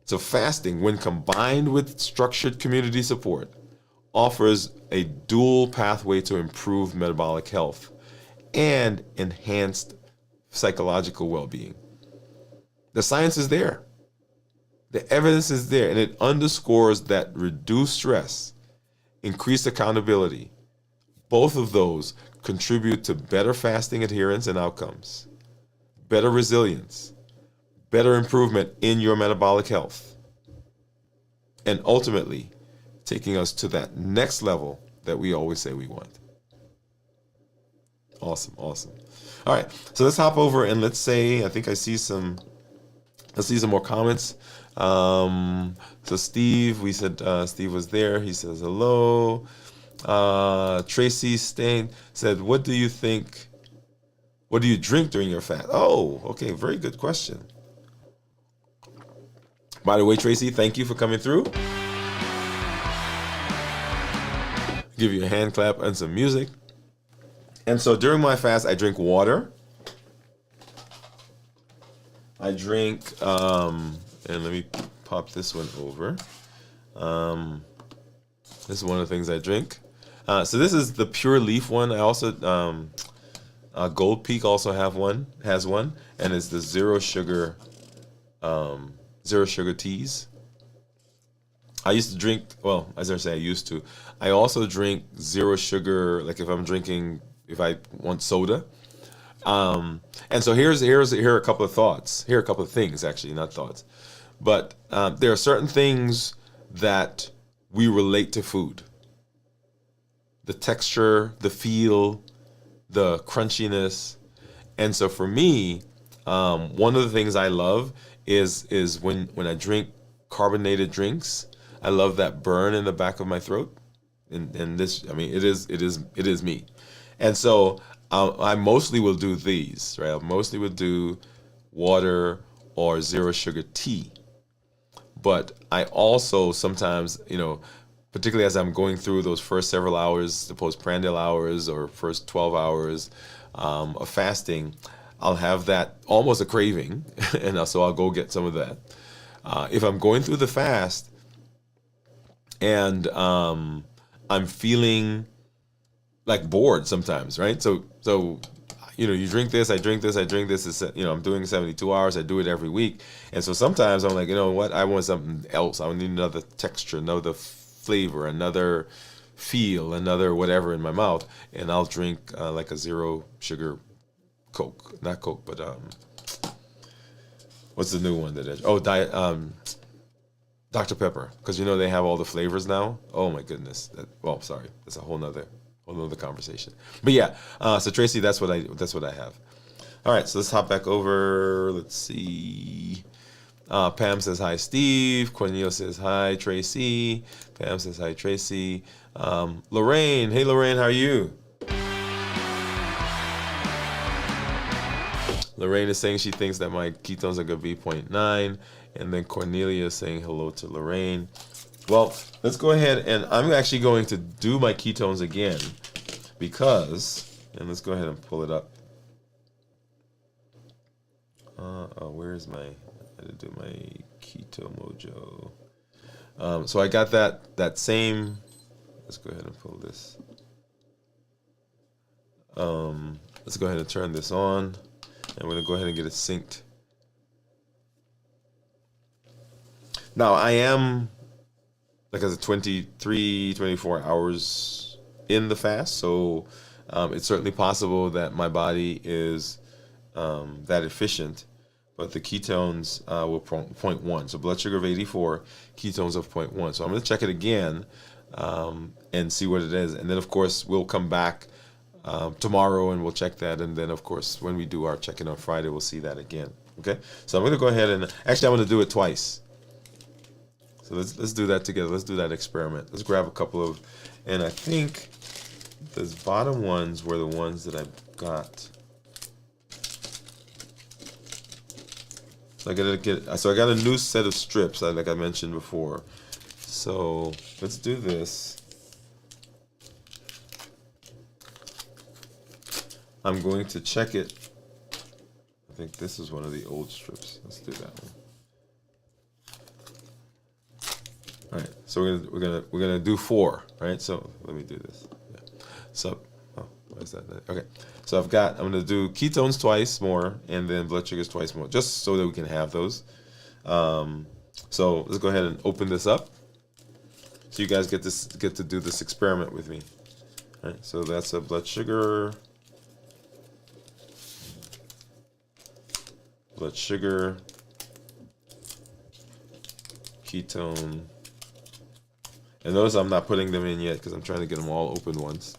So fasting, when combined with structured community support, offers a dual pathway to improve metabolic health and enhanced psychological well-being. The science is there. The evidence is there, and it underscores that reduced stress, increased accountability, both of those contribute to better fasting adherence and outcomes, better resilience, better improvement in your metabolic health, and ultimately taking us to that next level that we always say we want. Awesome. All right, so let's hop over and let's see some more comments. So Steve, we said Steve was there. He says hello. Tracy Stain said, what do you drink during your fast? Oh, okay, very good question. By the way, Tracy, thank you for coming through. Give you a hand clap and some music. And so during my fast, I drink water. I drink, and let me pop this one over. This is one of the things I drink. So this is the pure leaf one. I also, Gold Peak also has one, and it's the zero sugar teas. I used to drink, well, as I say, I used to. I also drink zero sugar, like if I want soda. And so here are a couple of thoughts. Here are a couple of things, actually, not thoughts. But there are certain things that we relate to food. The texture, the feel, the crunchiness. And so for me, one of the things I love is when I drink carbonated drinks. I love that burn in the back of my throat, and this, I mean, it is me, and so I mostly will do these, right? I mostly would do water or zero sugar tea, but I also sometimes, particularly as I'm going through those first several hours, the postprandial hours or first 12 hours of fasting, I'll have that almost a craving, and so I'll go get some of that. If I'm going through the fast, and I'm feeling like bored sometimes, right? So you drink this, I drink this, I drink this. It's, I'm doing 72 hours. I do it every week, and so sometimes I'm like, you know what? I want something else. I need another texture, another flavor, another feel, another whatever in my mouth, and I'll drink like a zero sugar Coke, not Coke, but what's the new one that is? Oh, diet. Dr. Pepper, because they have all the flavors now. Oh my goodness. Sorry, that's a whole nother conversation. But yeah, so Tracy, that's what I have. All right, so let's hop back over. Let's see. Pam says hi, Steve. Cornelio says hi, Tracy. Pam says hi, Tracy. Lorraine, hey Lorraine, how are you? Lorraine is saying she thinks that my ketones are going to be 0.9. And then Cornelia is saying hello to Lorraine. Well, let's go ahead, and I'm actually going to do my ketones again and let's go ahead and pull it up. Where's I had to do my Keto Mojo. So I got that same, let's go ahead and pull this. Let's go ahead and turn this on. I'm going to go ahead and get it synced. Now, I am, like I said, 24 hours in the fast, so it's certainly possible that my body is that efficient, but the ketones were 0.1. So blood sugar of 84, ketones of 0.1. So I'm going to check it again and see what it is. And then, of course, we'll come back tomorrow and we'll check that. And then, of course, when we do our check-in on Friday, we'll see that again. Okay? So I'm going to go ahead and, actually, I'm going to do it twice. So let's do that together. Let's do that experiment. Let's grab a couple of, and I think those bottom ones were the ones that I got. So I got a new set of strips, like I mentioned before. So let's do this. I'm going to check it. I think this is one of the old strips. Let's do that one. All right, so we're gonna do 4, right? So let me do this. Yeah. So, why is that? Okay, so I'm gonna do ketones twice more, and then blood sugars twice more, just so that we can have those. So let's go ahead and open this up, so you guys get to do this experiment with me. All right, so that's a blood sugar, ketone. And notice I'm not putting them in yet because I'm trying to get them all open once.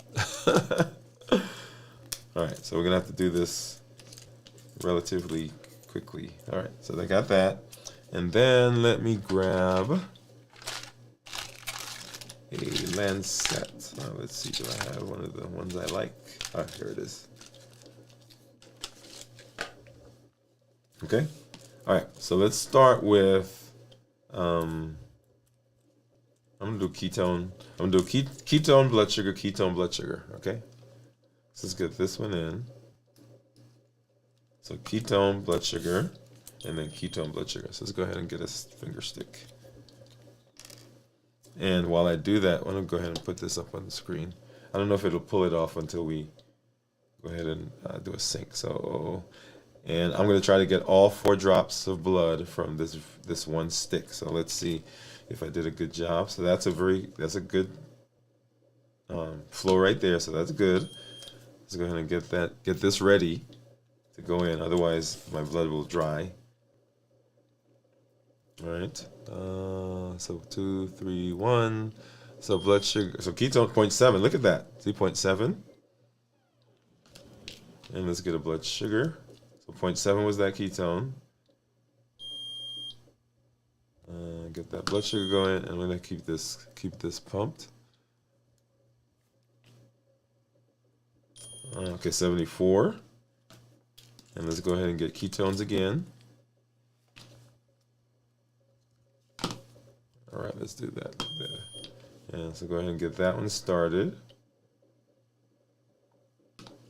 All right, so we're going to have to do this relatively quickly. All right, so I got that. And then let me grab a Lancet. Let's see, do I have one of the ones I like? Here it is. Okay. All right, so let's start with Um, I'm gonna do ketone. I'm gonna do ketone blood sugar, ketone blood sugar. Okay. So let's get this one in. So ketone blood sugar, and then ketone blood sugar. So let's go ahead and get a finger stick. And while I do that, I'm gonna go ahead and put this up on the screen. I don't know if it'll pull it off until we go ahead and do a sync. So, and I'm gonna try to get all 4 drops of blood from this one stick. So let's see if I did a good job. So that's a good flow right there. So that's good. Let's go ahead and get this ready to go in. Otherwise, my blood will dry. All right. So 2, 3, 1. So blood sugar. So ketone 0.7. Look at that. See 0.7. And let's get a blood sugar. So 0.7 was that ketone. Get that blood sugar going, and I'm gonna keep this pumped. Okay, 74. And let's go ahead and get ketones again. All right, let's do that there. And so go ahead and get that one started.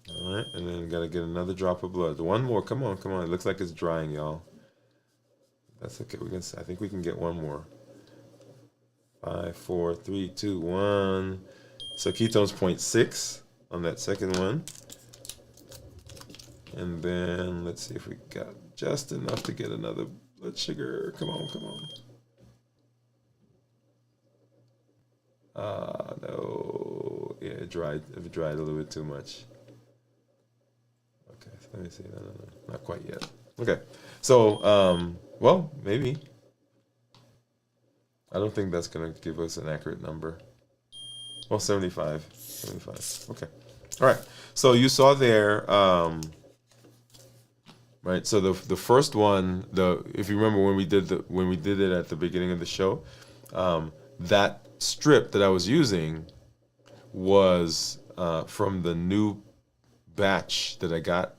All right, and then gotta get another drop of blood. One more, come on, come on. It looks like it's drying, y'all. That's okay. I think we can get one more. 5, 4, 3, 2, 1. So ketones 0.6 on that second one. And then let's see if we got just enough to get another blood sugar. Come on, come on. No. Yeah, it dried a little bit too much. Okay, so let me see. No, not quite yet. Okay. So, well, maybe. I don't think that's going to give us an accurate number. Well, 75. 75. Okay. All right. So you saw there, right? So the first one, if you remember when we did it at the beginning of the show, that strip that I was using was from the new batch that I got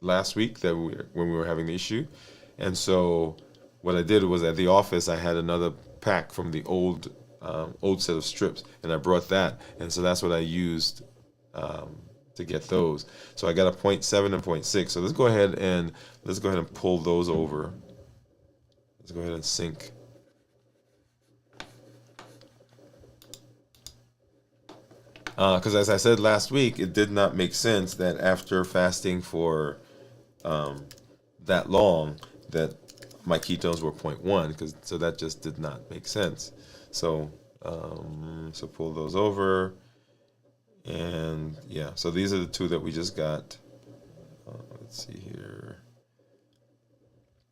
last week when we were having the issue. And so what I did was at the office I had another pack from the old set of strips, and I brought that, and so that's what I used to get those. So I got a 0.7 and 0.6. So let's go ahead and pull those over. Let's go ahead and sync. Because as I said last week, it did not make sense that after fasting for that long that my ketones were 0.1, so that just did not make sense. So so pull those over, and yeah, so these are the two that we just got. Let's see here.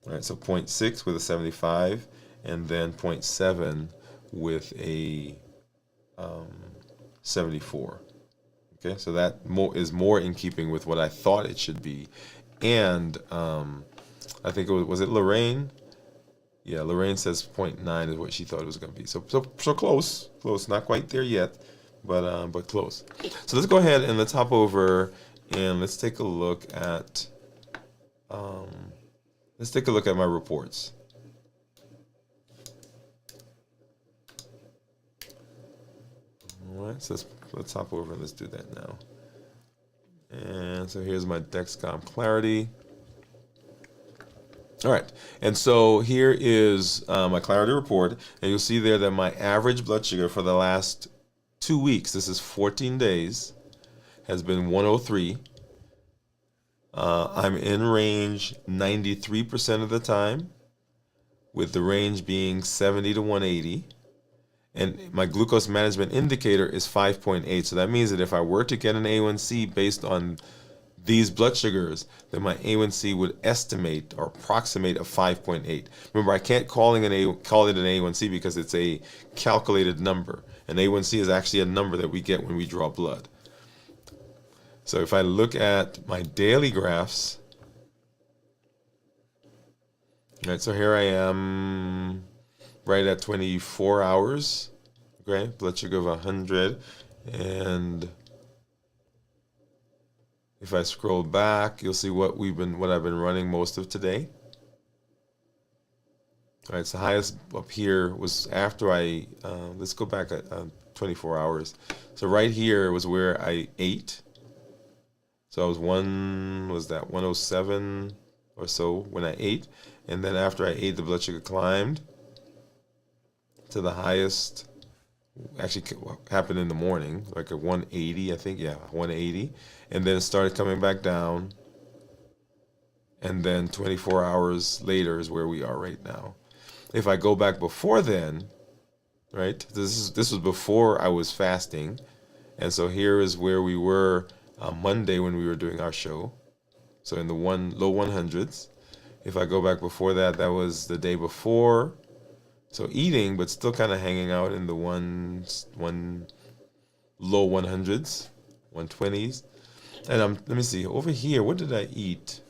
All right, so 0.6 with a 75, and then 0.7 with a 74. Okay, so that is more in keeping with what I thought it should be. And I think it was it Lorraine? Yeah, Lorraine says 0.9 is what she thought it was going to be. So close, not quite there yet, but close. So let's go ahead and let's hop over and let's take a look at my reports. All right, so let's hop over and let's do that now. And so here's my Dexcom Clarity. All right, and so here is my Clarity report, and you'll see there that my average blood sugar for the last 2 weeks, this is 14 days, has been 103. I'm in range 93% of the time, with the range being 70 to 180. And my glucose management indicator is 5.8. So that means that if I were to get an A1C based on these blood sugars, then my A1C would estimate or approximate a 5.8. Remember, I can't call it an A1C because it's a calculated number. An A1C is actually a number that we get when we draw blood. So if I look at my daily graphs, right, so here I am right at 24 hours, okay, blood sugar of 100, and if I scroll back, you'll see what I've been running most of today. All right, so highest up here was after let's go back 24 hours. So right here was where I ate. So I was 107 or so when I ate. And then after I ate, the blood sugar climbed to the highest, actually happened in the morning, like a 180, I think, yeah, 180. And then it started coming back down. And then 24 hours later is where we are right now. If I go back before then, right, this was before I was fasting. And so here is where we were Monday when we were doing our show. So in the low 100s. If I go back before that, that was the day before. So eating, but still kind of hanging out in the one low 100s, 120s. And let me see, over here, what did I eat?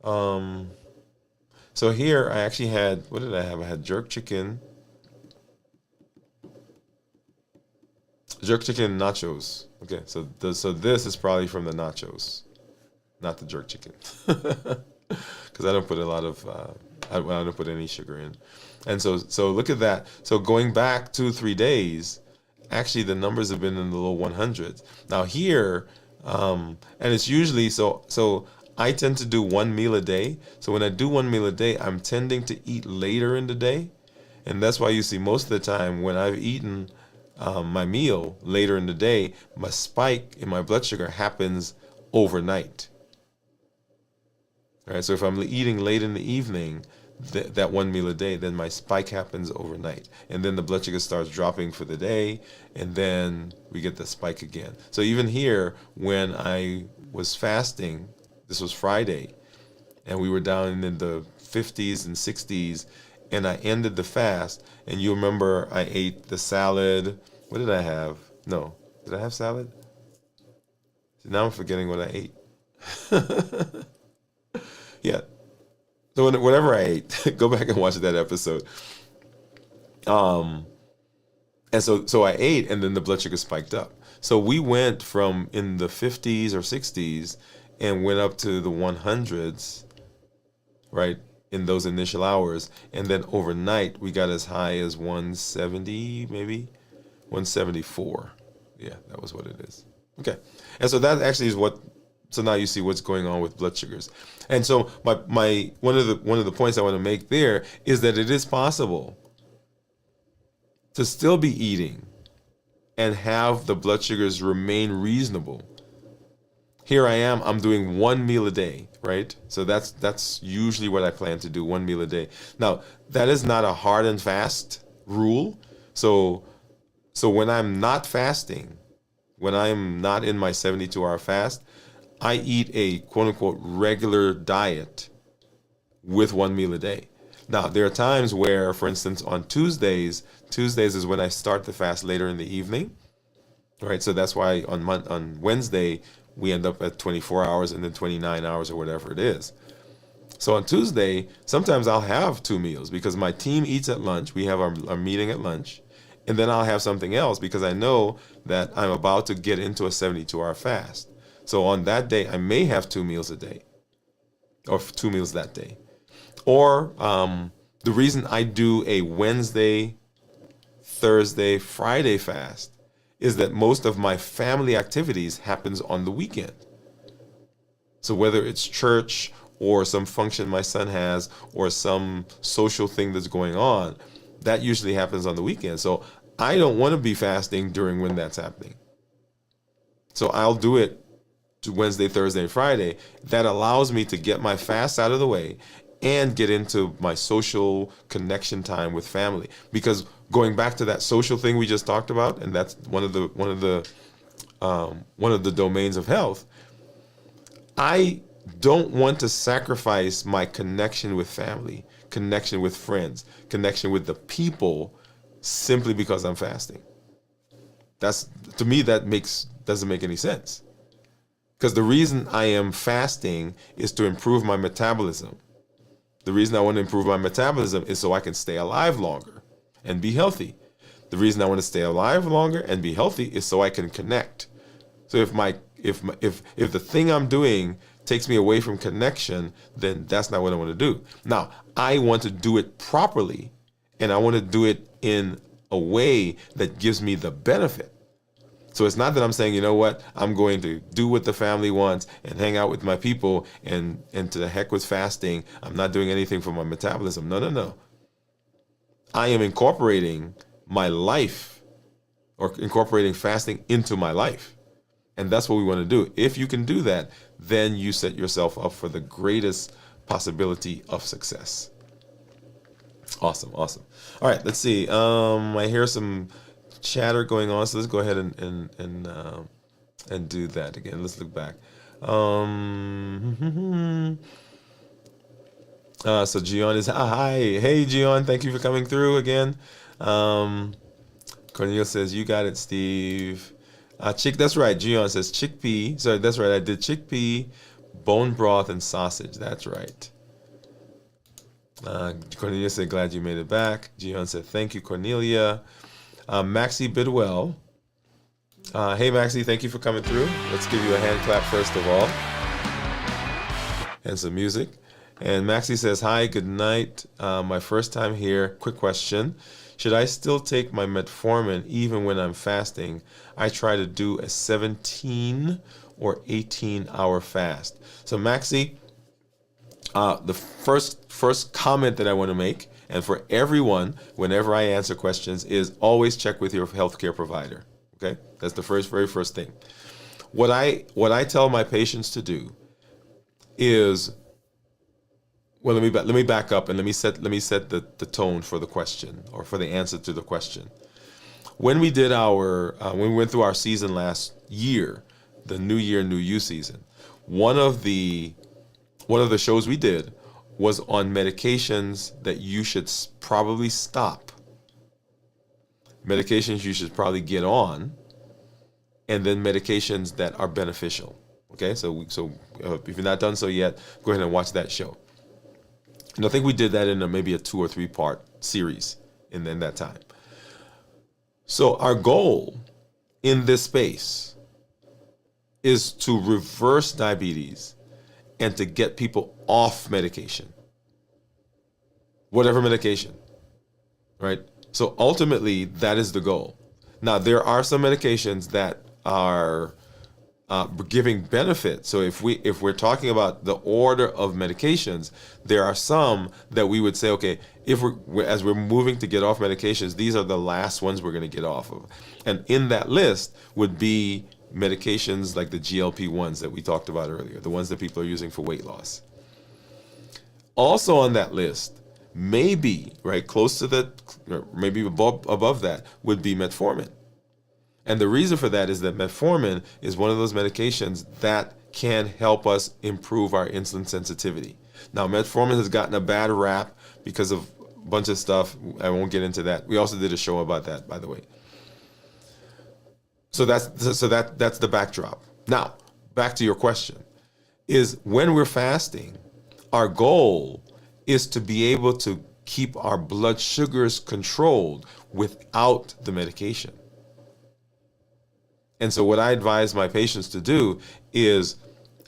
So here I actually had, what did I have? I had jerk chicken and nachos. Okay, so this is probably from the nachos, not the jerk chicken, because I don't put a lot of I don't put any sugar in. And so look at that. So going back 2-3 days, actually the numbers have been in the low 100s. Now here, and it's usually so I tend to do one meal a day. So when I do one meal a day, I'm tending to eat later in the day. And that's why you see most of the time when I've eaten my meal later in the day, my spike in my blood sugar happens overnight. All right, so if I'm eating late in the evening, that one meal a day, then my spike happens overnight. And then the blood sugar starts dropping for the day, and then we get the spike again. So even here, when I was fasting, this was Friday, and we were down in the 50s and 60s, and I ended the fast, and you remember I ate the salad. What did I have? No. Did I have salad? Now I'm forgetting what I ate. Yeah. So whatever I ate, go back and watch that episode. And so I ate, and then the blood sugar spiked up. So we went from in the 50s or 60s and went up to the 100s, right, in those initial hours. And then overnight, we got as high as 170, maybe 174. Yeah, that was what it is. Okay. And so that actually is so now you see what's going on with blood sugars. And so my one of the points I want to make there is that it is possible to still be eating and have the blood sugars remain reasonable. Here I am, I'm doing one meal a day, right? So that's usually what I plan to do, one meal a day. Now, that is not a hard and fast rule. So when I'm not fasting, when I'm not in my 72-hour fast, I eat a quote-unquote regular diet with one meal a day. Now, there are times where, for instance, on Tuesdays is when I start the fast later in the evening, right? So that's why on Wednesday, we end up at 24 hours and then 29 hours or whatever it is. So on Tuesday, sometimes I'll have two meals because my team eats at lunch. We have our meeting at lunch. And then I'll have something else because I know that I'm about to get into a 72-hour fast. So on that day, I may have 2 meals a day or 2 meals that day. Or the reason I do a Wednesday, Thursday, Friday fast is that most of my family activities happens on the weekend. So whether it's church or some function my son has or some social thing that's going on, that usually happens on the weekend. So I don't want to be fasting during when that's happening. So I'll do it to Wednesday, Thursday, and Friday. That allows me to get my fast out of the way and get into my social connection time with family. Because going back to that social thing we just talked about, and that's one of the domains of health, I don't want to sacrifice my connection with family, connection with friends, connection with the people simply because I'm fasting. That's, to me, doesn't make any sense. Because the reason I am fasting is to improve my metabolism. The reason I want to improve my metabolism is so I can stay alive longer and be healthy. The reason I want to stay alive longer and be healthy is so I can connect. So if the thing I'm doing takes me away from connection, then that's not what I want to do. Now, I want to do it properly, and I want to do it in a way that gives me the benefit. So it's not that I'm saying, you know what, I'm going to do what the family wants and hang out with my people and to the heck with fasting. I'm not doing anything for my metabolism. No, no, no. I am incorporating my life, or incorporating fasting into my life. And that's what we want to do. If you can do that, then you set yourself up for the greatest possibility of success. Awesome, awesome. All right, let's see. I hear some chatter going on, so let's go ahead and do that again. Let's look back. So Gion is hi. Hey Gion, thank you for coming through again. Cornelia says, you got it, Steve. That's right. Gion says chickpea. Sorry, that's right. I did chickpea, bone broth, and sausage. That's right. Cornelia said, glad you made it back. Gion said, thank you, Cornelia. Maxie Bidwell. Hey, Maxie, thank you for coming through. Let's give you a hand clap first of all. And some music. And Maxie says, hi, good night. My first time here. Quick question. Should I still take my metformin even when I'm fasting? I try to do a 17 or 18-hour fast. So Maxie, the first comment that I want to make, and for everyone, whenever I answer questions, is always check with your healthcare provider. Okay, that's the very first thing. What I tell my patients to do is, well, let me back up and let me set the tone for the question, or for the answer to the question. When we did when we went through our season last year, the New Year, New You season, one of the shows we did was on medications that you should probably stop, medications you should probably get on, and then medications that are beneficial. Okay, so if you've not done so yet, go ahead and watch that show. And I think we did that in maybe a 2 or 3 part series in that time. So our goal in this space is to reverse diabetes and to get people off medication, whatever medication, right? So ultimately, that is the goal. Now, there are some medications that are giving benefit. So if we're talking about the order of medications, there are some that we would say, okay, as we're moving to get off medications, these are the last ones we're going to get off of. And in that list would be medications like the GLP-1s that we talked about earlier, the ones that people are using for weight loss. Also on that list, maybe right close to that, maybe above that, would be metformin. And the reason for that is that metformin is one of those medications that can help us improve our insulin sensitivity. Now, metformin has gotten a bad rap because of a bunch of stuff. I won't get into that. We also did a show about that, by the way. So that's the backdrop. Now, back to your question, is when we're fasting, our goal is to be able to keep our blood sugars controlled without the medication. And so what I advise my patients to do is,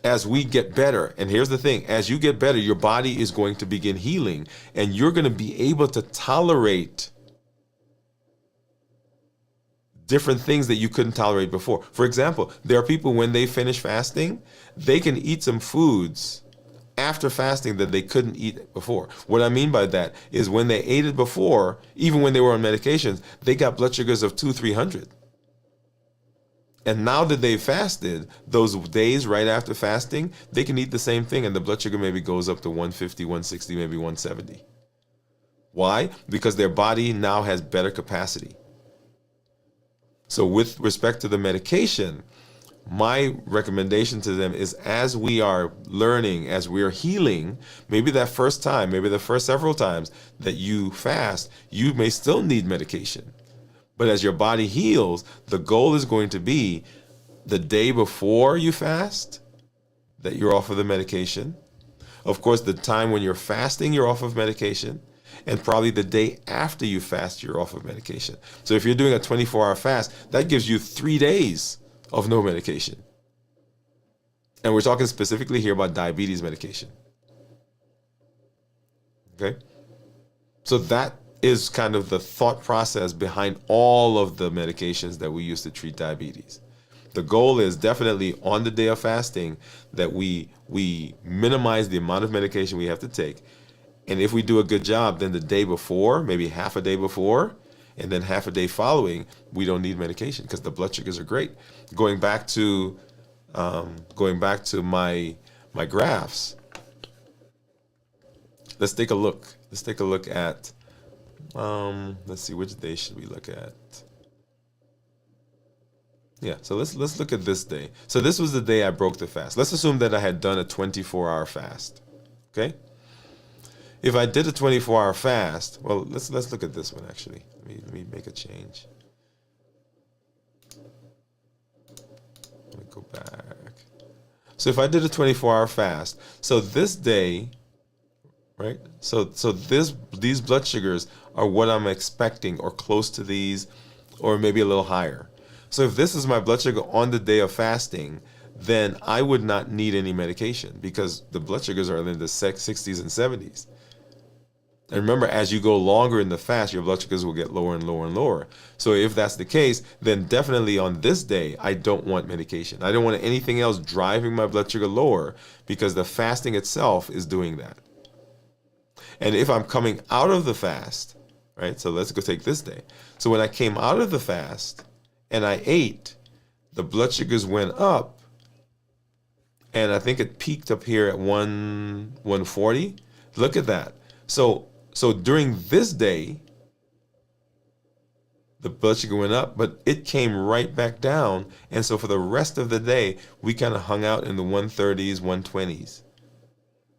as we get better, and here's the thing, as you get better, your body is going to begin healing, and you're going to be able to tolerate different things that you couldn't tolerate before. For example, there are people, when they finish fasting, they can eat some foods after fasting that they couldn't eat before. What I mean by that is, when they ate it before, even when they were on medications, they got blood sugars of 200-300. And now that they've fasted, those days right after fasting, they can eat the same thing and the blood sugar maybe goes up to 150, 160, maybe 170. Why? Because their body now has better capacity. So with respect to the medication, my recommendation to them is, as we are learning, as we are healing, maybe that first time, maybe the first several times that you fast, you may still need medication. But as your body heals, the goal is going to be the day before you fast, that you're off of the medication. Of course, the time when you're fasting, you're off of medication. And probably the day after you fast, you're off of medication. So if you're doing a 24-hour fast, that gives you 3 days of no medication. And we're talking specifically here about diabetes medication. Okay? So that is kind of the thought process behind all of the medications that we use to treat diabetes. The goal is definitely on the day of fasting that we minimize the amount of medication we have to take. And if we do a good job, then the day before, maybe half a day before, and then half a day following, we don't need medication because the blood sugars are great. Going back to my graphs, let's take a look. Let's take a look at, let's see, which day should we look at? Yeah, so let's look at this day. So this was the day I broke the fast. Let's assume that I had done a 24-hour fast, okay? If I did a 24-hour fast, well, let's look at this one actually. Let me make a change. Let me go back. So if I did a 24-hour fast, so this day, right? So these blood sugars are what I'm expecting, or close to these, or maybe a little higher. So if this is my blood sugar on the day of fasting, then I would not need any medication because the blood sugars are in the 60s and 70s. And remember, as you go longer in the fast, your blood sugars will get lower and lower and lower. So if that's the case, then definitely on this day, I don't want medication. I don't want anything else driving my blood sugar lower because the fasting itself is doing that. And if I'm coming out of the fast, right? So let's go take this day. So when I came out of the fast and I ate, the blood sugars went up, and I think it peaked up here at 140. Look at that. So during this day, the blood sugar went up, but it came right back down. And so for the rest of the day, we kind of hung out in the 130s, 120s.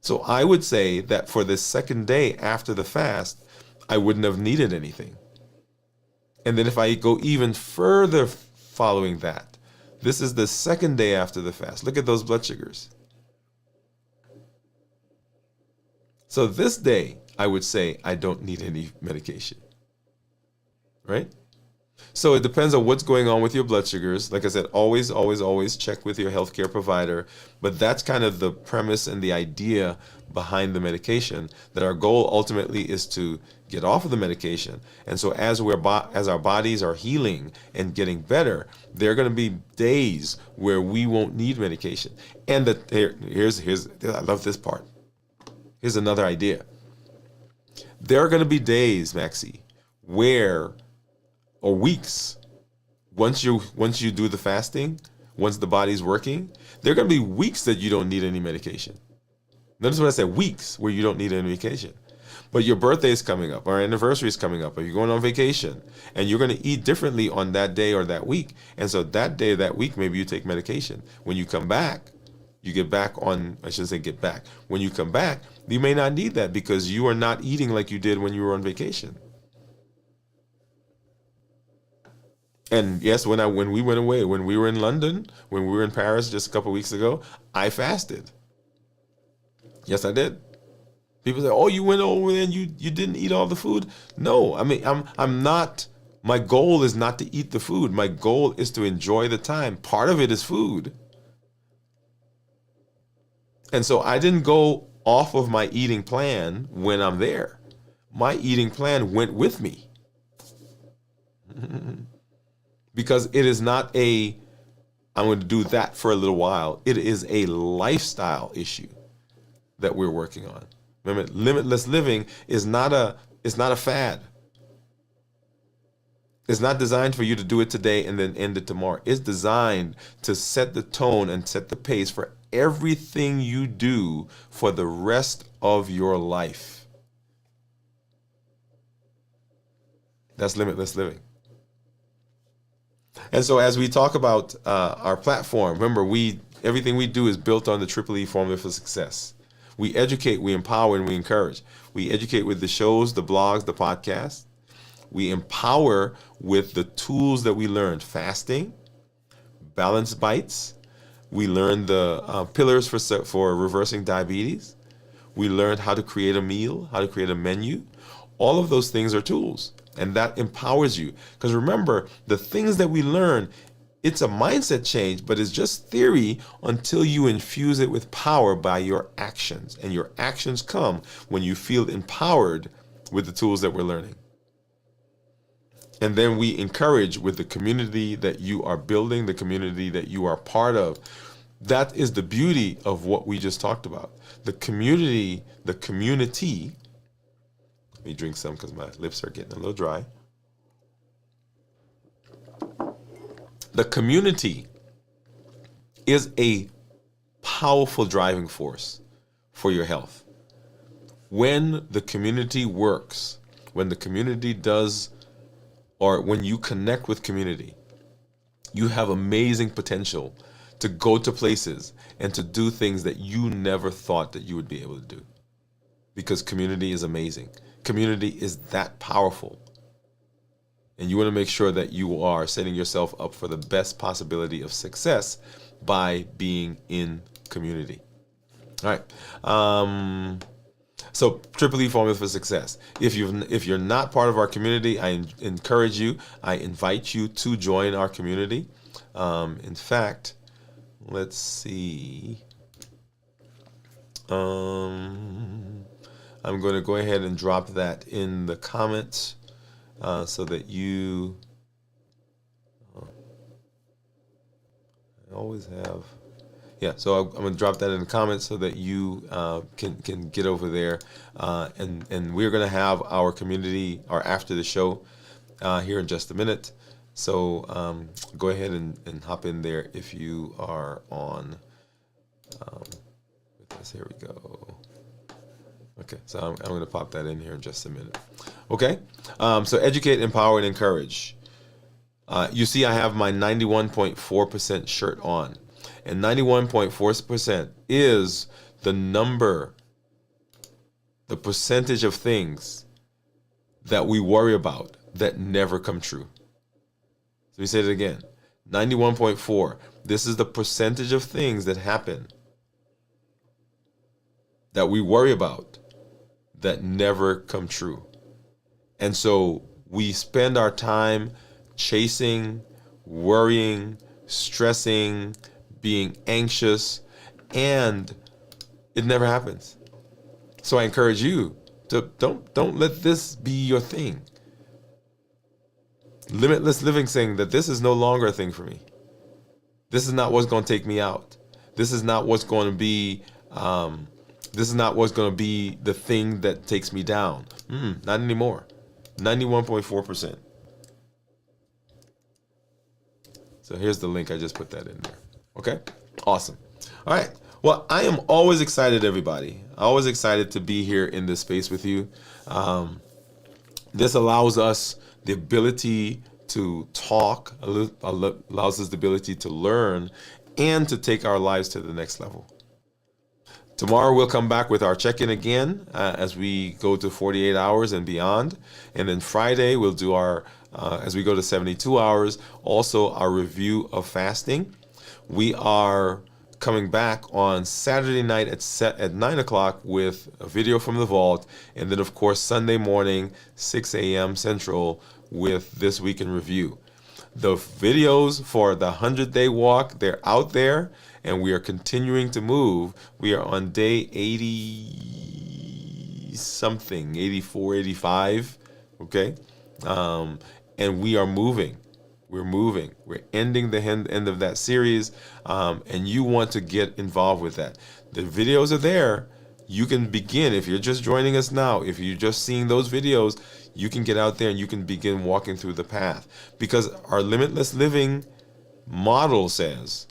So I would say that for the second day after the fast, I wouldn't have needed anything. And then if I go even further following that, this is the second day after the fast. Look at those blood sugars. So this day, I would say I don't need any medication, right? So it depends on what's going on with your blood sugars. Like I said, always, always, always check with your healthcare provider. But that's kind of the premise and the idea behind the medication, that our goal ultimately is to get off of the medication. And so as our bodies are healing and getting better, there are going to be days where we won't need medication. And here's I love this part. Here's another idea. There are going to be days, Maxie, or weeks, once you do the fasting, once the body's working, there are going to be weeks that you don't need any medication. Notice what I said, weeks where you don't need any medication. But your birthday is coming up, or anniversary is coming up, or you're going on vacation, and you're going to eat differently on that day or that week. And so that day, that week, maybe you take medication. When you come back, you get back on, I shouldn't say get back. When you come back, you may not need that because you are not eating like you did when you were on vacation. And yes, when we went away, when we were in London, when we were in Paris just a couple of weeks ago, I fasted. Yes, I did. People say, "Oh, you went over there and you didn't eat all the food." No, I mean, I'm not. My goal is not to eat the food. My goal is to enjoy the time. Part of it is food. And so I didn't go off of my eating plan when I'm there. My eating plan went with me. Because it is not I'm going to do that for a little while. It is a lifestyle issue that we're working on. Remember, limitless living is not a fad. It's not designed for you to do it today and then end it tomorrow. It's designed to set the tone and set the pace for everything you do for the rest of your life. That's limitless living. And so as we talk about our platform, remember, everything we do is built on the Triple E formula for success. We educate, we empower, and we encourage. We educate with the shows, the blogs, the podcasts. We empower with the tools that we learned: fasting, balanced bites. We learned the pillars for reversing diabetes. We learned how to create a meal, how to create a menu. All of those things are tools. And that empowers you. Because remember, the things that we learn, It's a mindset change, but it's just theory until you infuse it with power by your actions. And your actions come when you feel empowered with the tools that we're learning. And then we encourage with the community that you are building, the community that you are part of. That is the beauty of what we just talked about. The community, let me drink some because my lips are getting a little dry. The community is a powerful driving force for your health. When the community works, when the community does, or when you connect with community, you have amazing potential to go to places and to do things that you never thought that you would be able to do. Because community is amazing. Community is that powerful. And you want to make sure that you are setting yourself up for the best possibility of success by being in community. All right. So Triple E Formula for Success. If you're not part of our community, I encourage you. I invite you to join our community. In fact, let's see. I'm going to go ahead and drop that in the comments. So that you I always have, so I'm going to drop that in the comments so that you can get over there, and we're going to have our community or after the show here in just a minute. So go ahead and hop in there if you are on with us. Here we go. Okay, so I'm going to pop that in here in just a minute. Okay, so educate, empower, and encourage. You see I have my 91.4% shirt on. And 91.4% is the number, the percentage of things that we worry about that never come true. So we say it again. 91.4. This is the percentage of things that happen that we worry about that never come true. And so we spend our time chasing, worrying, stressing, being anxious, and it never happens. So I encourage you to don't let this be your thing. Limitless living saying that this is no longer a thing for me. This is not what's going to take me out. This is not what's going to be this is not what's going to be the thing that takes me down. Not anymore. 91.4%. So here's the link. I just put that in there. Okay? Awesome. All right. Well, I am always excited, everybody. Always excited to be here in this space with you. This allows us the ability to talk, allows us the ability to learn, and to take our lives to the next level. Tomorrow we'll come back with our check-in again as we go to 48 hours and beyond. And then Friday we'll do our, as we go to 72 hours, also our review of fasting. We are coming back on Saturday night at 9 o'clock with a video from the vault. And then, of course, Sunday morning, 6 a.m. Central with This Week in Review. The videos for the 100-day walk, they're out there. And we are continuing to move. We are on day 80 something, 84, 85, okay? And we are moving. We're moving. We're ending the end of that series, and you want to get involved with that. The videos are there. You can begin. If you're just joining us now, if you're just seeing those videos, you can get out there and you can begin walking through the path. Because our limitless living model says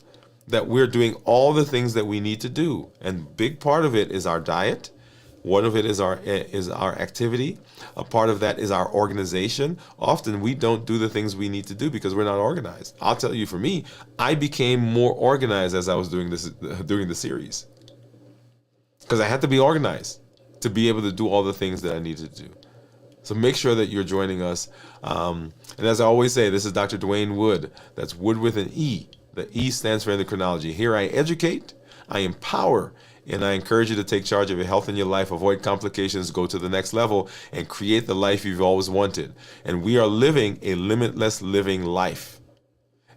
that we're doing all the things that we need to do. And big part of it is our diet. One of it is our activity. A part of that is our organization. Often we don't do the things we need to do because we're not organized. I'll tell you, for me, I became more organized as I was doing the series. Because I had to be organized to be able to do all the things that I needed to do. So make sure that you're joining us. And as I always say, this is Dr. Dwain Woode. That's Wood with an E. The E stands for endocrinology. Here I educate, I empower, and I encourage you to take charge of your health and your life, avoid complications, go to the next level, and create the life you've always wanted. And we are living a limitless living life.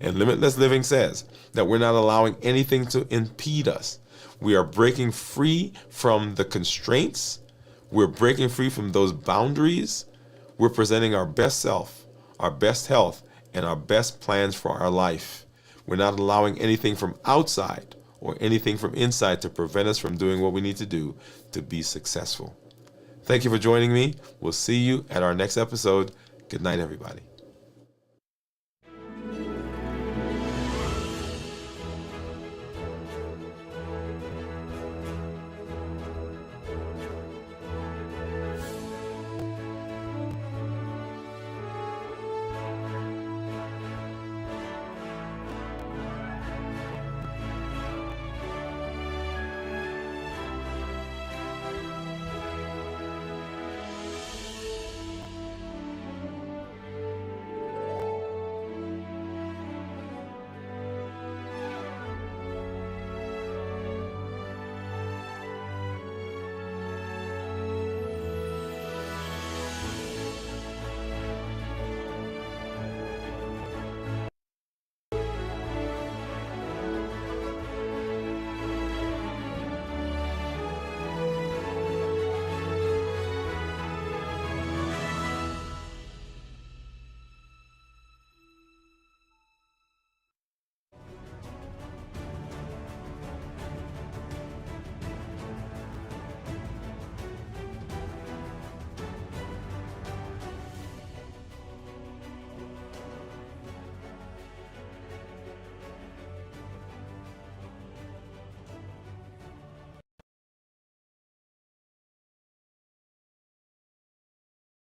And Limitless Living says that we're not allowing anything to impede us. We are breaking free from the constraints. We're breaking free from those boundaries. We're presenting our best self, our best health, and our best plans for our life. We're not allowing anything from outside or anything from inside to prevent us from doing what we need to do to be successful. Thank you for joining me. We'll see you at our next episode. Good night, everybody.